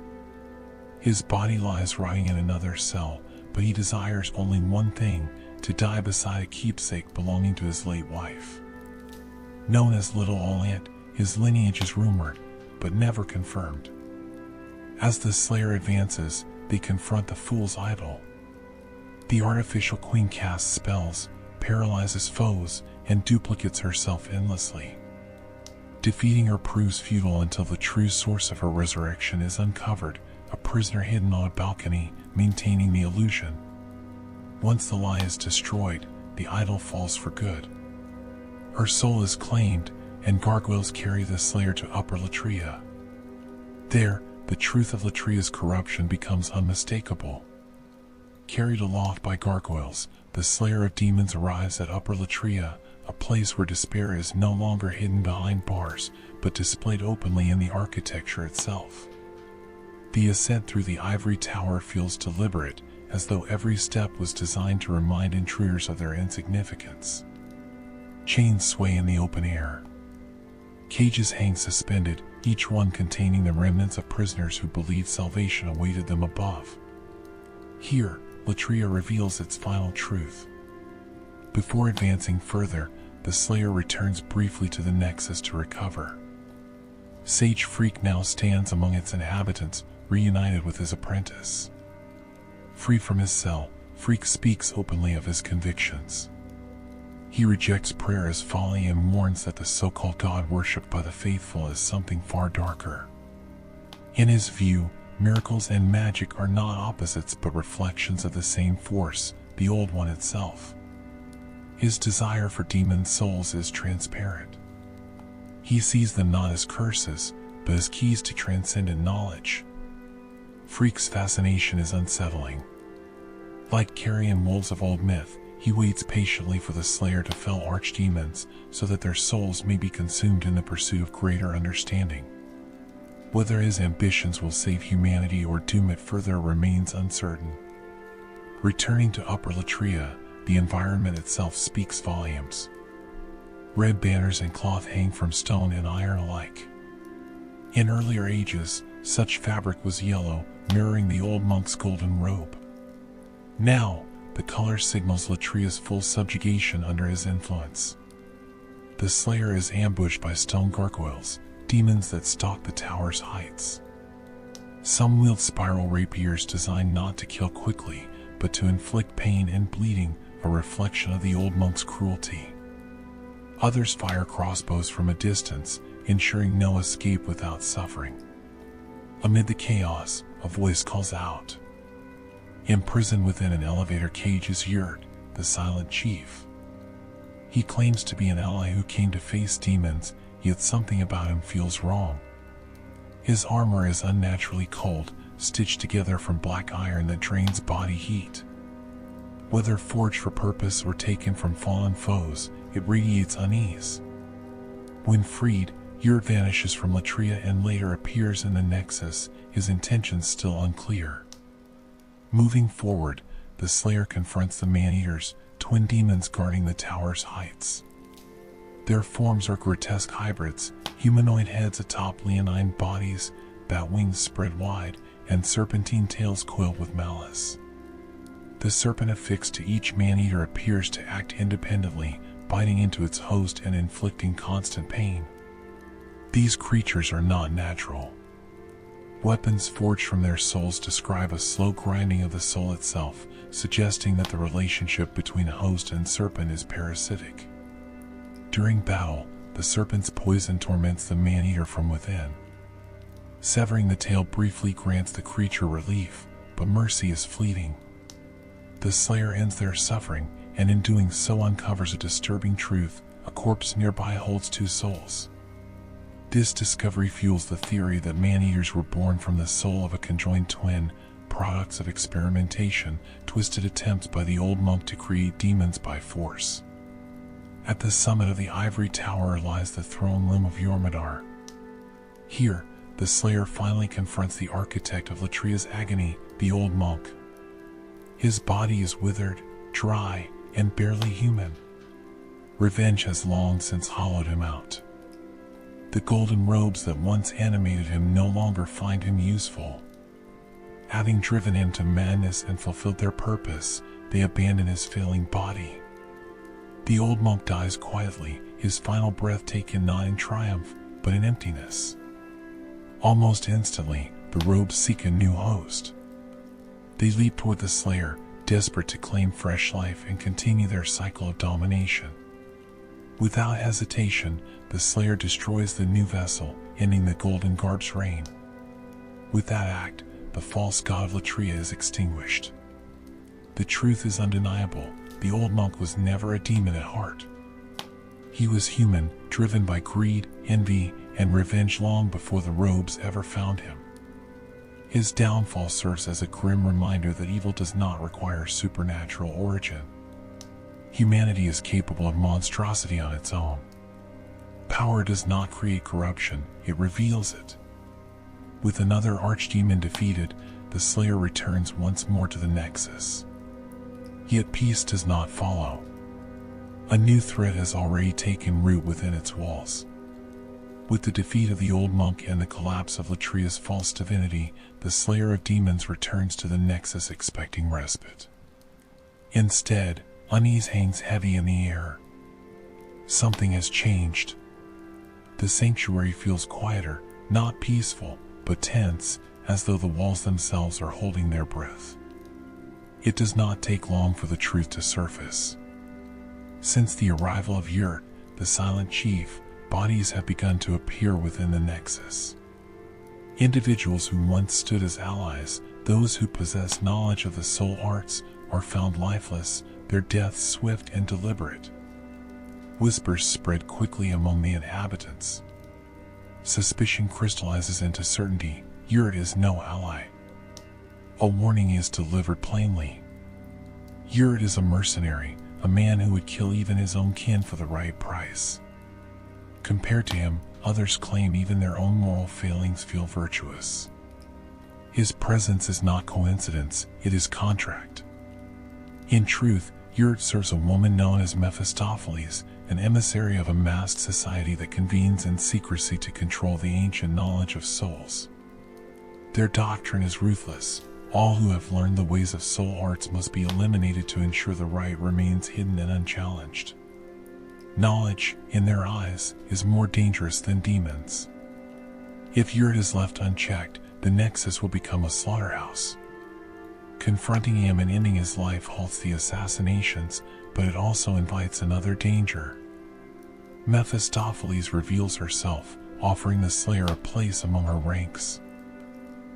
His body lies rotting in another cell, but he desires only one thing, to die beside a keepsake belonging to his late wife. Known as King Allant, his lineage is rumored, but never confirmed. As the Slayer advances, they confront the fool's idol. The artificial queen casts spells, paralyzes foes, and duplicates herself endlessly. Defeating her proves futile until the true source of her resurrection is uncovered, a prisoner hidden on a balcony, maintaining the illusion. Once the lie is destroyed, the idol falls for good. Her soul is claimed, and gargoyles carry the Slayer to Upper Latria. There, the truth of Latria's corruption becomes unmistakable. Carried aloft by gargoyles, the Slayer of Demons arrives at Upper Latria, a place where despair is no longer hidden behind bars, but displayed openly in the architecture itself. The ascent through the ivory tower feels deliberate, as though every step was designed to remind intruders of their insignificance. Chains sway in the open air. Cages hang suspended, each one containing the remnants of prisoners who believed salvation awaited them above. Here, Latria reveals its final truth. Before advancing further, the Slayer returns briefly to the Nexus to recover. Sage Freak now stands among its inhabitants, reunited with his apprentice. Free from his cell, Freak speaks openly of his convictions. He rejects prayer as folly and warns that the so-called God worshipped by the faithful is something far darker. In his view, miracles and magic are not opposites but reflections of the same force, the Old One itself. His desire for demon souls is transparent. He sees them not as curses, but as keys to transcendent knowledge. Freak's fascination is unsettling. Like carrion wolves of old myth, he waits patiently for the Slayer to fell archdemons, so that their souls may be consumed in the pursuit of greater understanding. Whether his ambitions will save humanity or doom it further remains uncertain. Returning to Upper Latria, the environment itself speaks volumes. Red banners and cloth hang from stone and iron alike. In earlier ages, such fabric was yellow, mirroring the old monk's golden robe. Now, the color signals Latria's full subjugation under his influence. The Slayer is ambushed by stone gargoyles, demons that stalk the tower's heights. Some wield spiral rapiers designed not to kill quickly, but to inflict pain and bleeding, a reflection of the old monk's cruelty. Others fire crossbows from a distance, ensuring no escape without suffering. Amid the chaos, a voice calls out. Imprisoned within an elevator cage is Yurt, the silent chief. He claims to be an ally who came to face demons, yet something about him feels wrong. His armor is unnaturally cold, stitched together from black iron that drains body heat. Whether forged for purpose or taken from fallen foes, it radiates unease. When freed, Yurt vanishes from Latria and later appears in the Nexus, his intentions still unclear. Moving forward, the Slayer confronts the Man-Eaters, twin demons guarding the tower's heights. Their forms are grotesque hybrids, humanoid heads atop leonine bodies, bat wings spread wide, and serpentine tails coiled with malice. The serpent affixed to each Man-Eater appears to act independently, biting into its host and inflicting constant pain. These creatures are not natural. Weapons forged from their souls describe a slow grinding of the soul itself, suggesting that the relationship between host and serpent is parasitic. During battle, the serpent's poison torments the Man-Eater from within. Severing the tail briefly grants the creature relief, but mercy is fleeting. The Slayer ends their suffering, and in doing so uncovers a disturbing truth: a corpse nearby holds two souls. This discovery fuels the theory that Man-Eaters were born from the soul of a conjoined twin, products of experimentation, twisted attempts by the old monk to create demons by force. At the summit of the ivory tower lies the throne room of Jormungandr. Here, the Slayer finally confronts the architect of Latria's agony, the old monk. His body is withered, dry, and barely human. Revenge has long since hollowed him out. The golden robes that once animated him no longer find him useful. Having driven him to madness and fulfilled their purpose, they abandon his failing body. The old monk dies quietly, his final breath taken not in triumph, but in emptiness. Almost instantly, the robes seek a new host. They leap toward the Slayer, desperate to claim fresh life and continue their cycle of domination. Without hesitation, the Slayer destroys the new vessel, ending the Golden Guard's reign. With that act, the false god of Latria is extinguished. The truth is undeniable: the old monk was never a demon at heart. He was human, driven by greed, envy, and revenge long before the robes ever found him. His downfall serves as a grim reminder that evil does not require supernatural origin. Humanity is capable of monstrosity on its own. Power does not create corruption, it reveals it. With another archdemon defeated, the Slayer returns once more to the Nexus. Yet peace does not follow. A new threat has already taken root within its walls. With the defeat of the old monk and the collapse of Latria's false divinity, the Slayer of Demons returns to the Nexus expecting respite. Instead, unease hangs heavy in the air. Something has changed. The sanctuary feels quieter, not peaceful, but tense, as though the walls themselves are holding their breath. It does not take long for the truth to surface. Since the arrival of Yurt, the Silent Chief, bodies have begun to appear within the Nexus. Individuals who once stood as allies, those who possess knowledge of the soul arts, are found lifeless, their deaths swift and deliberate. Whispers spread quickly among the inhabitants. Suspicion crystallizes into certainty: Yurt is no ally. A warning is delivered plainly. Yurt is a mercenary, a man who would kill even his own kin for the right price. Compared to him, others claim even their own moral failings feel virtuous. His presence is not coincidence, it is contract. In truth, Yurt serves a woman known as Mephistopheles, an emissary of a masked society that convenes in secrecy to control the ancient knowledge of souls. Their doctrine is ruthless: all who have learned the ways of soul arts must be eliminated to ensure the right remains hidden and unchallenged. Knowledge, in their eyes, is more dangerous than demons. If Yurt is left unchecked, the Nexus will become a slaughterhouse. Confronting him and ending his life halts the assassinations, but it also invites another danger. Mephistopheles reveals herself, offering the Slayer a place among her ranks.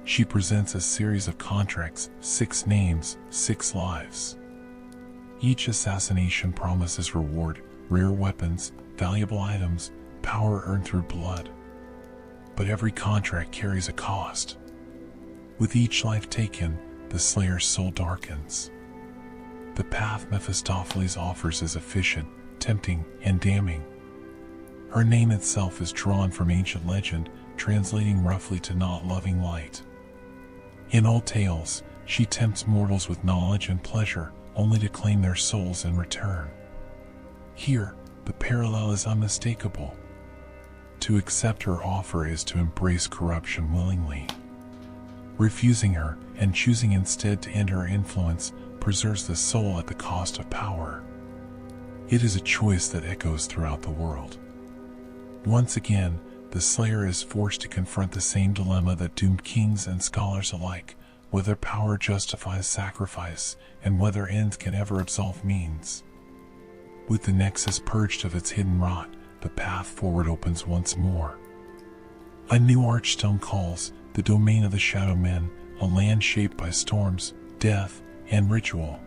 She presents a series of contracts: 6 names, 6 lives. Each assassination promises reward: rare weapons, valuable items, power earned through blood. But every contract carries a cost. With each life taken, the Slayer's soul darkens. The path Mephistopheles offers is efficient, tempting, and damning. Her name itself is drawn from ancient legend, translating roughly to not loving light. In old tales, she tempts mortals with knowledge and pleasure, only to claim their souls in return. Here, the parallel is unmistakable. To accept her offer is to embrace corruption willingly. Refusing her and choosing instead to end her influence preserves the soul at the cost of power. It is a choice that echoes throughout the world. Once again, the Slayer is forced to confront the same dilemma that doomed kings and scholars alike, whether power justifies sacrifice and whether ends can ever absolve means. With the Nexus purged of its hidden rot, the path forward opens once more. A new archstone calls, the domain of the Shadow Men, a land shaped by storms, death, and ritual.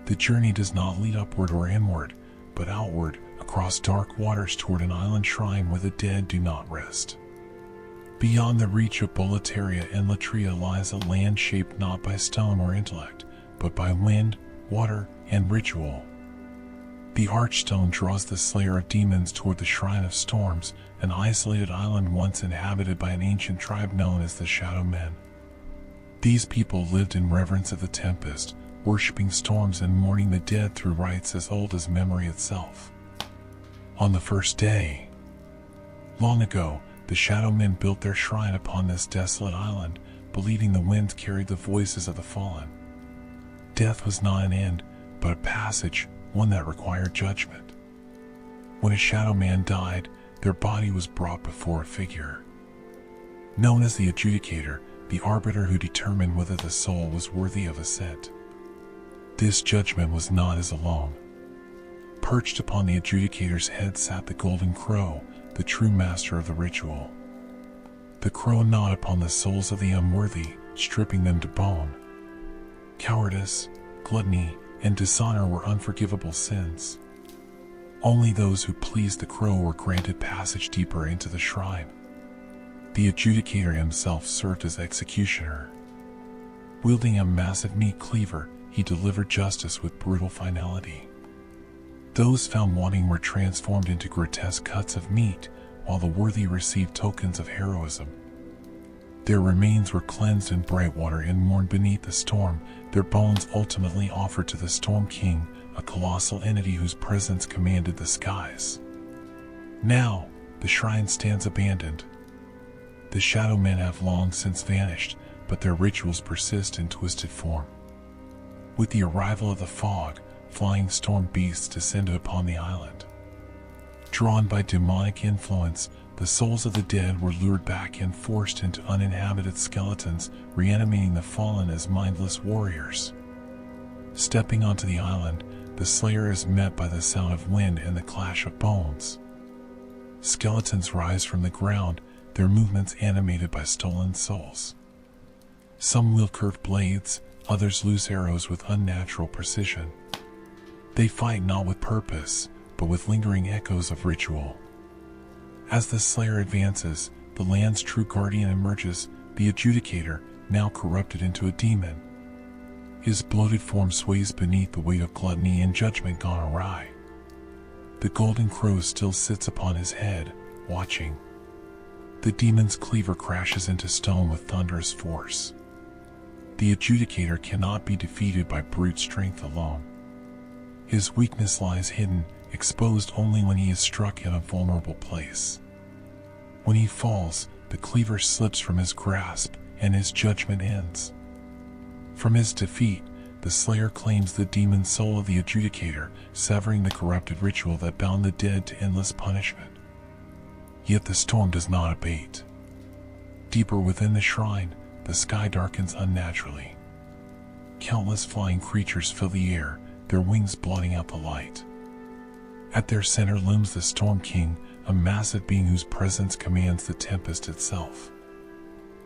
The journey does not lead upward or inward, but outward, across dark waters toward an island shrine where the dead do not rest. Beyond the reach of Boletaria and Latria lies a land shaped not by stone or intellect, but by wind, water, and ritual. The Archstone draws the Slayer of Demons toward the Shrine of Storms, an isolated island once inhabited by an ancient tribe known as the Shadow Men. These people lived in reverence of the tempest, worshipping storms and mourning the dead through rites as old as memory itself. On the first day, long ago, the Shadow Men built their shrine upon this desolate island, believing the winds carried the voices of the fallen. Death was not an end, but a passage, one that required judgment. When a Shadow Man died, their body was brought before a figure known as the Adjudicator, the arbiter who determined whether the soul was worthy of ascent. This judgment was not his alone. Perched upon the Adjudicator's head sat the Golden Crow, the true master of the ritual. The crow gnawed upon the souls of the unworthy, stripping them to bone. Cowardice, gluttony, and dishonor were unforgivable sins. Only those who pleased the crow were granted passage deeper into the shrine. The Adjudicator himself served as executioner. Wielding a massive meat cleaver, he delivered justice with brutal finality. Those found wanting were transformed into grotesque cuts of meat, while the worthy received tokens of heroism. Their remains were cleansed in bright water and mourned beneath the storm, their bones ultimately offered to the Storm King, a colossal entity whose presence commanded the skies. Now, the shrine stands abandoned. The Shadow Men have long since vanished, but their rituals persist in twisted form. With the arrival of the fog, flying storm beasts descended upon the island. Drawn by demonic influence, the souls of the dead were lured back and forced into uninhabited skeletons, reanimating the fallen as mindless warriors. Stepping onto the island, the Slayer is met by the sound of wind and the clash of bones. Skeletons rise from the ground, their movements animated by stolen souls. Some wield curved blades, others loose arrows with unnatural precision. They fight not with purpose, but with lingering echoes of ritual. As the Slayer advances, the land's true guardian emerges, the Adjudicator, now corrupted into a demon. His bloated form sways beneath the weight of gluttony and judgment gone awry. The Golden Crow still sits upon his head, watching. The demon's cleaver crashes into stone with thunderous force. The Adjudicator cannot be defeated by brute strength alone. His weakness lies hidden, exposed only when he is struck in a vulnerable place. When he falls, the cleaver slips from his grasp, and his judgment ends. From his defeat, the Slayer claims the demon soul of the Adjudicator, severing the corrupted ritual that bound the dead to endless punishment. Yet the storm does not abate. Deeper within the shrine, the sky darkens unnaturally. Countless flying creatures fill the air, their wings blotting out the light. At their center looms the Storm King, a massive being whose presence commands the tempest itself.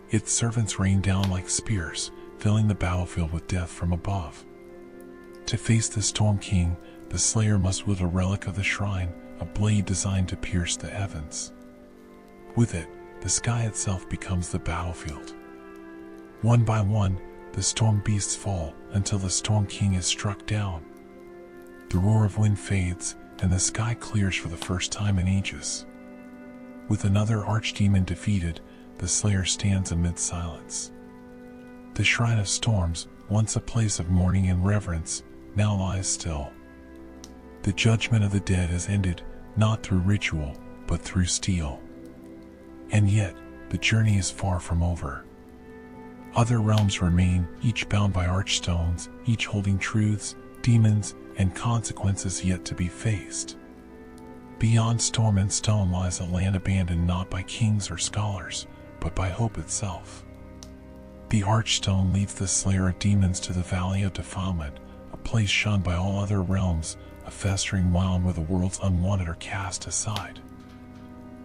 Its servants rain down like spears, filling the battlefield with death from above. To face the Storm King, the Slayer must wield a relic of the shrine, a blade designed to pierce the heavens. With it, the sky itself becomes the battlefield. One by one, the storm beasts fall until the Storm King is struck down. The roar of wind fades, and the sky clears for the first time in ages. With another archdemon defeated, the Slayer stands amid silence. The Shrine of Storms, once a place of mourning and reverence, now lies still. The judgment of the dead has ended, not through ritual, but through steel. And yet, the journey is far from over. Other realms remain, each bound by archstones, each holding truths, demons, and consequences yet to be faced. Beyond storm and stone lies a land abandoned not by kings or scholars, but by hope itself. The Archstone leads the Slayer of Demons to the Valley of Defilement, a place shunned by all other realms, a festering mound where the world's unwanted are cast aside.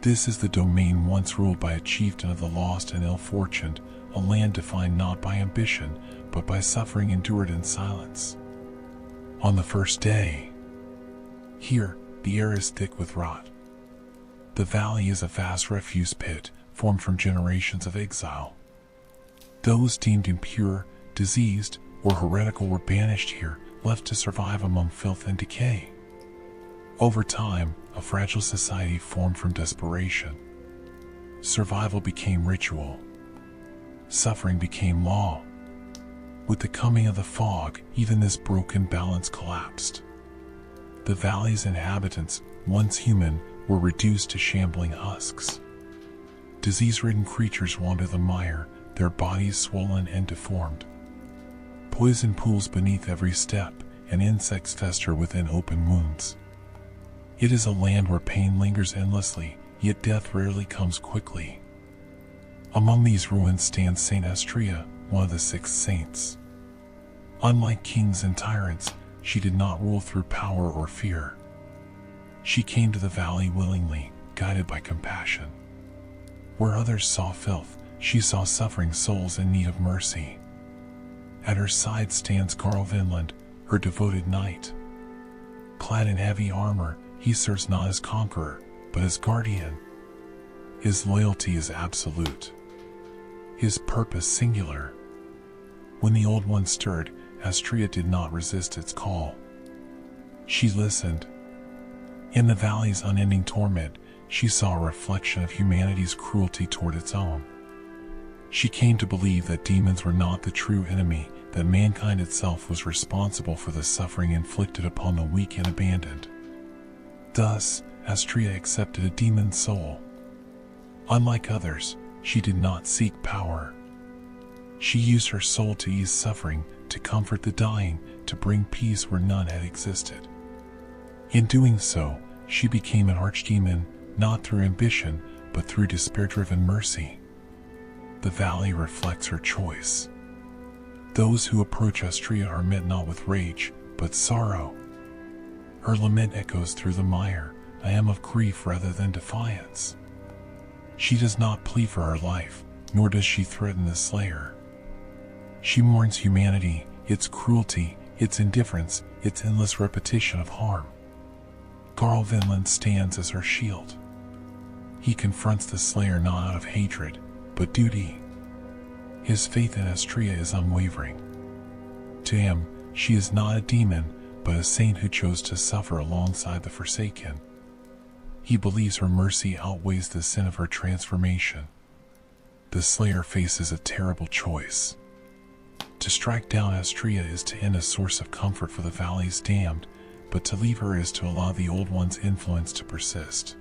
This is the domain once ruled by a chieftain of the lost and ill-fortuned, a land defined not by ambition, but by suffering endured in silence. On the first day, here, the air is thick with rot. The valley is a vast refuse pit, formed from generations of exile. Those deemed impure, diseased, or heretical were banished here, left to survive among filth and decay. Over time, a fragile society formed from desperation. Survival became ritual. Suffering became law. With the coming of the fog, even this broken balance collapsed. The valley's inhabitants, once human, were reduced to shambling husks. Disease-ridden creatures wander the mire, their bodies swollen and deformed. Poison pools beneath every step, and insects fester within open wounds. It is a land where pain lingers endlessly, yet death rarely comes quickly. Among these ruins stands Saint Astrea, one of the 6 saints. Unlike kings and tyrants, she did not rule through power or fear. She came to the valley willingly, guided by compassion. Where others saw filth, she saw suffering souls in need of mercy. At her side stands Carl Vinland, her devoted knight. Clad in heavy armor, he serves not as conqueror, but as guardian. His loyalty is absolute. His purpose singular. When the Old One stirred, Astrea did not resist its call. She listened. In the valley's unending torment, she saw a reflection of humanity's cruelty toward its own. She came to believe that demons were not the true enemy, that mankind itself was responsible for the suffering inflicted upon the weak and abandoned. Thus, Astrea accepted a demon's soul. Unlike others, she did not seek power. She used her soul to ease suffering, to comfort the dying, to bring peace where none had existed. In doing so, she became an archdemon, not through ambition, but through despair-driven mercy. The valley reflects her choice. Those who approach Astrea are met not with rage, but sorrow. Her lament echoes through the mire, a hymn of grief rather than defiance. She does not plead for her life, nor does she threaten the Slayer. She mourns humanity, its cruelty, its indifference, its endless repetition of harm. Carl Vinland stands as her shield. He confronts the Slayer not out of hatred, but duty. His faith in Astrea is unwavering. To him, she is not a demon, but a saint who chose to suffer alongside the forsaken. He believes her mercy outweighs the sin of her transformation. The Slayer faces a terrible choice. To strike down Astrea is to end a source of comfort for the valley's damned, but to leave her is to allow the Old One's influence to persist.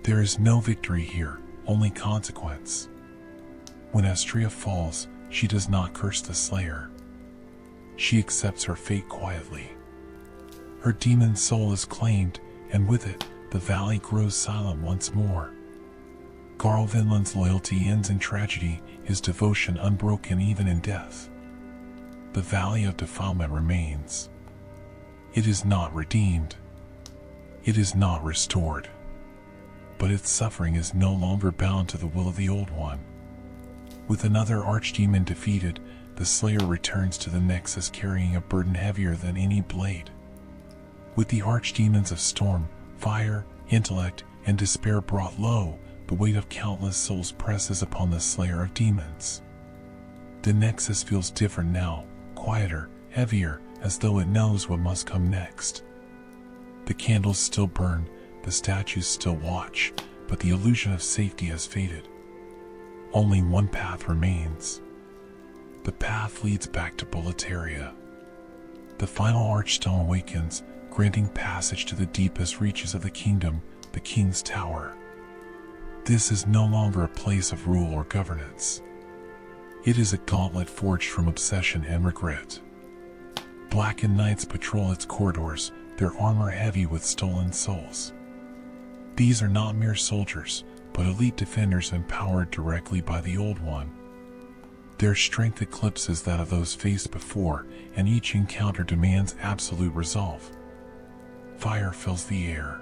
There is no victory here, only consequence. When Astrea falls, she does not curse the Slayer. She accepts her fate quietly. Her demon soul is claimed, and with it, the valley grows silent once more. Carl Vinland's loyalty ends in tragedy, his devotion unbroken even in death. The Valley of Defilement remains. It is not redeemed. It is not restored. But its suffering is no longer bound to the will of the Old One. With another archdemon defeated, the Slayer returns to the Nexus carrying a burden heavier than any blade. With the archdemons of storm, Fire, intellect, and despair brought low, the weight of countless souls presses upon the slayer of demons. The Nexus feels different now, quieter, heavier, as though it knows what must come next. The candles still burn, the statues still watch, but the illusion of safety has faded. Only one path remains. The path leads back to Boletaria. The final archstone awakens, granting passage to the deepest reaches of the kingdom, the King's Tower. This is no longer a place of rule or governance. It is a gauntlet forged from obsession and regret. Blackened knights patrol its corridors, their armor heavy with stolen souls. These are not mere soldiers, but elite defenders empowered directly by the Old One. Their strength eclipses that of those faced before, and each encounter demands absolute resolve. Fire fills the air.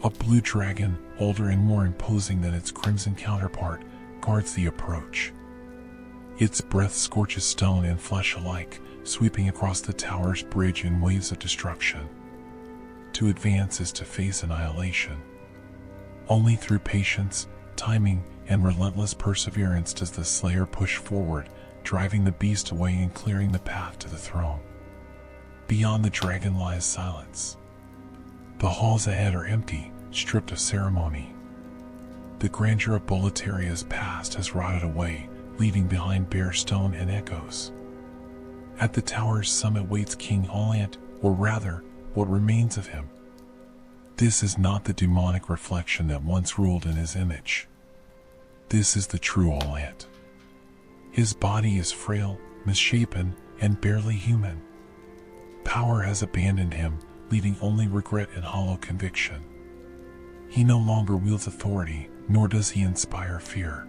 A blue dragon, older and more imposing than its crimson counterpart, guards the approach. Its breath scorches stone and flesh alike, sweeping across the tower's bridge in waves of destruction. To advance is to face annihilation. Only through patience, timing, and relentless perseverance does the Slayer push forward, driving the beast away and clearing the path to the throne. Beyond the dragon lies silence. The halls ahead are empty, stripped of ceremony. The grandeur of Boletaria's past has rotted away, leaving behind bare stone and echoes. At the tower's summit waits King Allant, or rather, what remains of him. This is not the demonic reflection that once ruled in his image. This is the true Allant. His body is frail, misshapen, and barely human. Power has abandoned him, leaving only regret and hollow conviction. He no longer wields authority, nor does he inspire fear.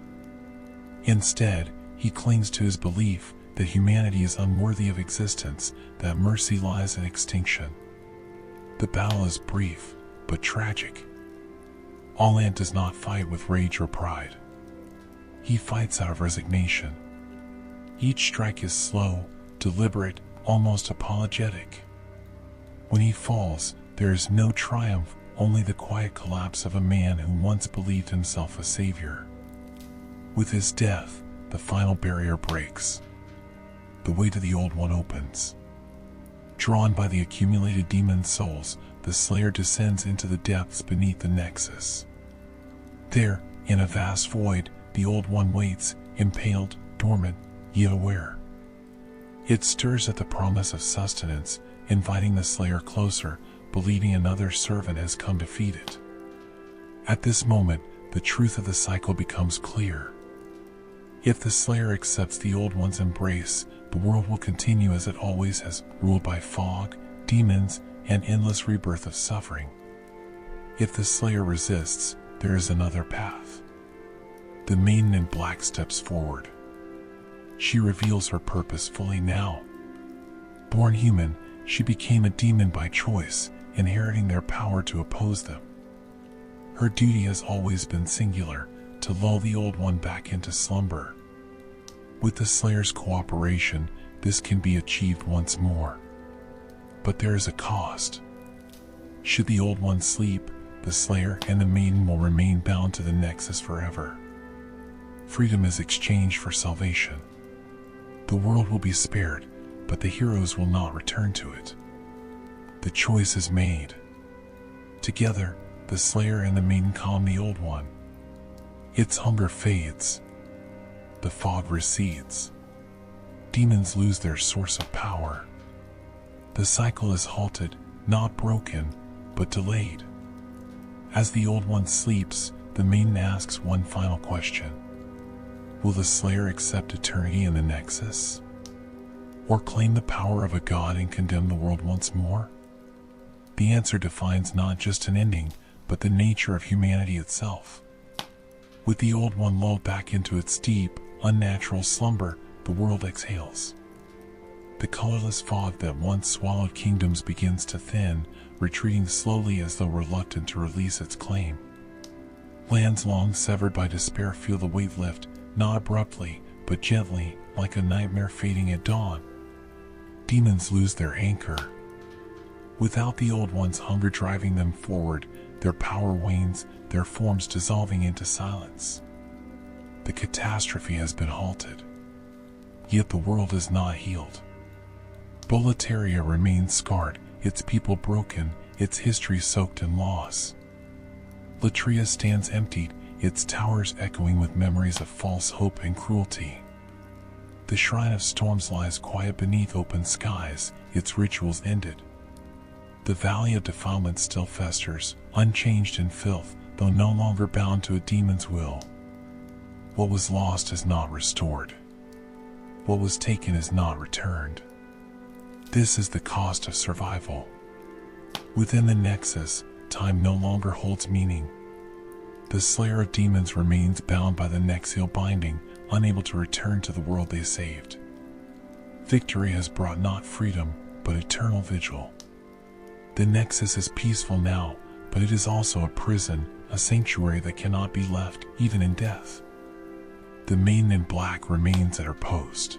Instead, he clings to his belief that humanity is unworthy of existence, that mercy lies in extinction. The battle is brief, but tragic. Allant does not fight with rage or pride. He fights out of resignation. Each strike is slow, deliberate, almost apologetic. When he falls, there is no triumph, only the quiet collapse of a man who once believed himself a savior. With his death, the final barrier breaks. The way to the Old One opens. Drawn by the accumulated demon souls, the Slayer descends into the depths beneath the Nexus. There, in a vast void, the Old One waits, impaled, dormant, yet aware. It stirs at the promise of sustenance, inviting the Slayer closer, believing another servant has come to feed it. At this moment, the truth of the cycle becomes clear. If the Slayer accepts the Old One's embrace, the world will continue as it always has, ruled by fog, demons, and endless rebirth of suffering. If the Slayer resists, there is another path. The maiden in black steps forward. She reveals her purpose fully now. Born human, she became a demon by choice, inheriting their power to oppose them. Her duty has always been singular, to lull the Old One back into slumber. With the Slayer's cooperation, this can be achieved once more. But there is a cost. Should the Old One sleep, the Slayer and the maiden will remain bound to the Nexus forever. Freedom is exchanged for salvation. The world will be spared, but the heroes will not return to it. The choice is made. Together, the Slayer and the maiden calm the Old One. Its hunger fades. The fog recedes. Demons lose their source of power. The cycle is halted, not broken, but delayed. As the Old One sleeps, the maiden asks one final question. Will the Slayer accept eternity in the Nexus? Or claim the power of a god and condemn the world once more? The answer defines not just an ending, but the nature of humanity itself. With the Old One lulled back into its deep, unnatural slumber, the world exhales. The colorless fog that once swallowed kingdoms begins to thin, retreating slowly as though reluctant to release its claim. Lands long severed by despair feel the weight lift, not abruptly, but gently, like a nightmare fading at dawn. Demons lose their anchor. Without the Old One's hunger driving them forward, their power wanes, their forms dissolving into silence. The catastrophe has been halted. Yet the world is not healed. Boletaria remains scarred, its people broken, its history soaked in loss. Latria stands emptied, its towers echoing with memories of false hope and cruelty. The Shrine of Storms lies quiet beneath open skies, its rituals ended. The Valley of Defilement still festers, unchanged in filth, though no longer bound to a demon's will. What was lost is not restored. What was taken is not returned. This is the cost of survival. Within the Nexus, time no longer holds meaning. The Slayer of Demons remains bound by the Nexial binding, unable to return to the world they saved. Victory has brought not freedom, but eternal vigil. The Nexus is peaceful now, but it is also a prison, a sanctuary that cannot be left, even in death. The Maiden in Black remains at her post.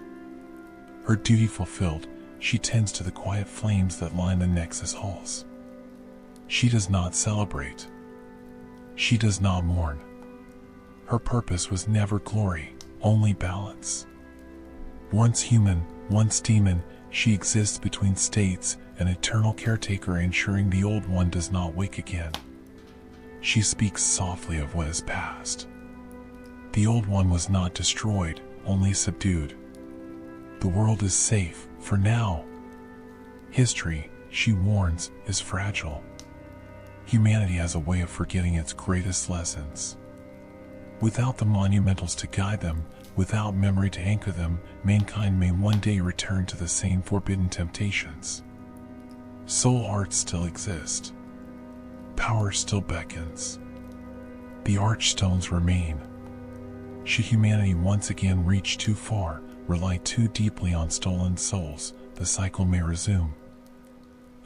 Her duty fulfilled, she tends to the quiet flames that line the Nexus halls. She does not celebrate. She does not mourn. Her purpose was never glory, only balance. Once human, once demon, she exists between states, an eternal caretaker ensuring the Old One does not wake again. She speaks softly of what is past. The Old One was not destroyed, only subdued. The world is safe, for now. History, she warns, is fragile. Humanity has a way of forgetting its greatest lessons. Without the monumentals to guide them, without memory to anchor them, mankind may one day return to the same forbidden temptations. Soul arts still exist. Power still beckons. The archstones remain. Should humanity once again reach too far, rely too deeply on stolen souls, the cycle may resume.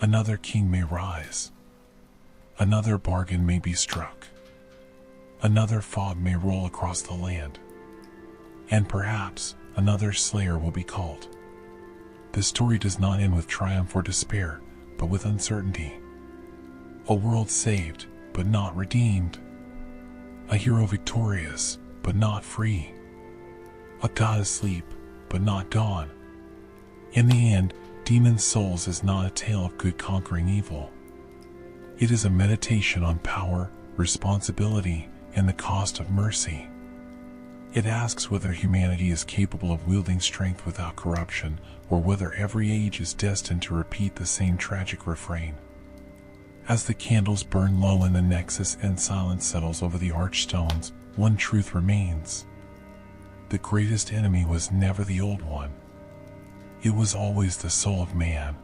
Another king may rise. Another bargain may be struck. Another fog may roll across the land. And perhaps another slayer will be called. The story does not end with triumph or despair, but with uncertainty. A world saved, but not redeemed. A hero victorious, but not free. A god asleep, but not gone. In the end, Demon Souls is not a tale of good conquering evil. It is a meditation on power, responsibility, and the cost of mercy. It asks whether humanity is capable of wielding strength without corruption, or whether every age is destined to repeat the same tragic refrain. As the candles burn low in the Nexus and silence settles over the archstones, one truth remains. The greatest enemy was never the Old One. It was always the soul of man.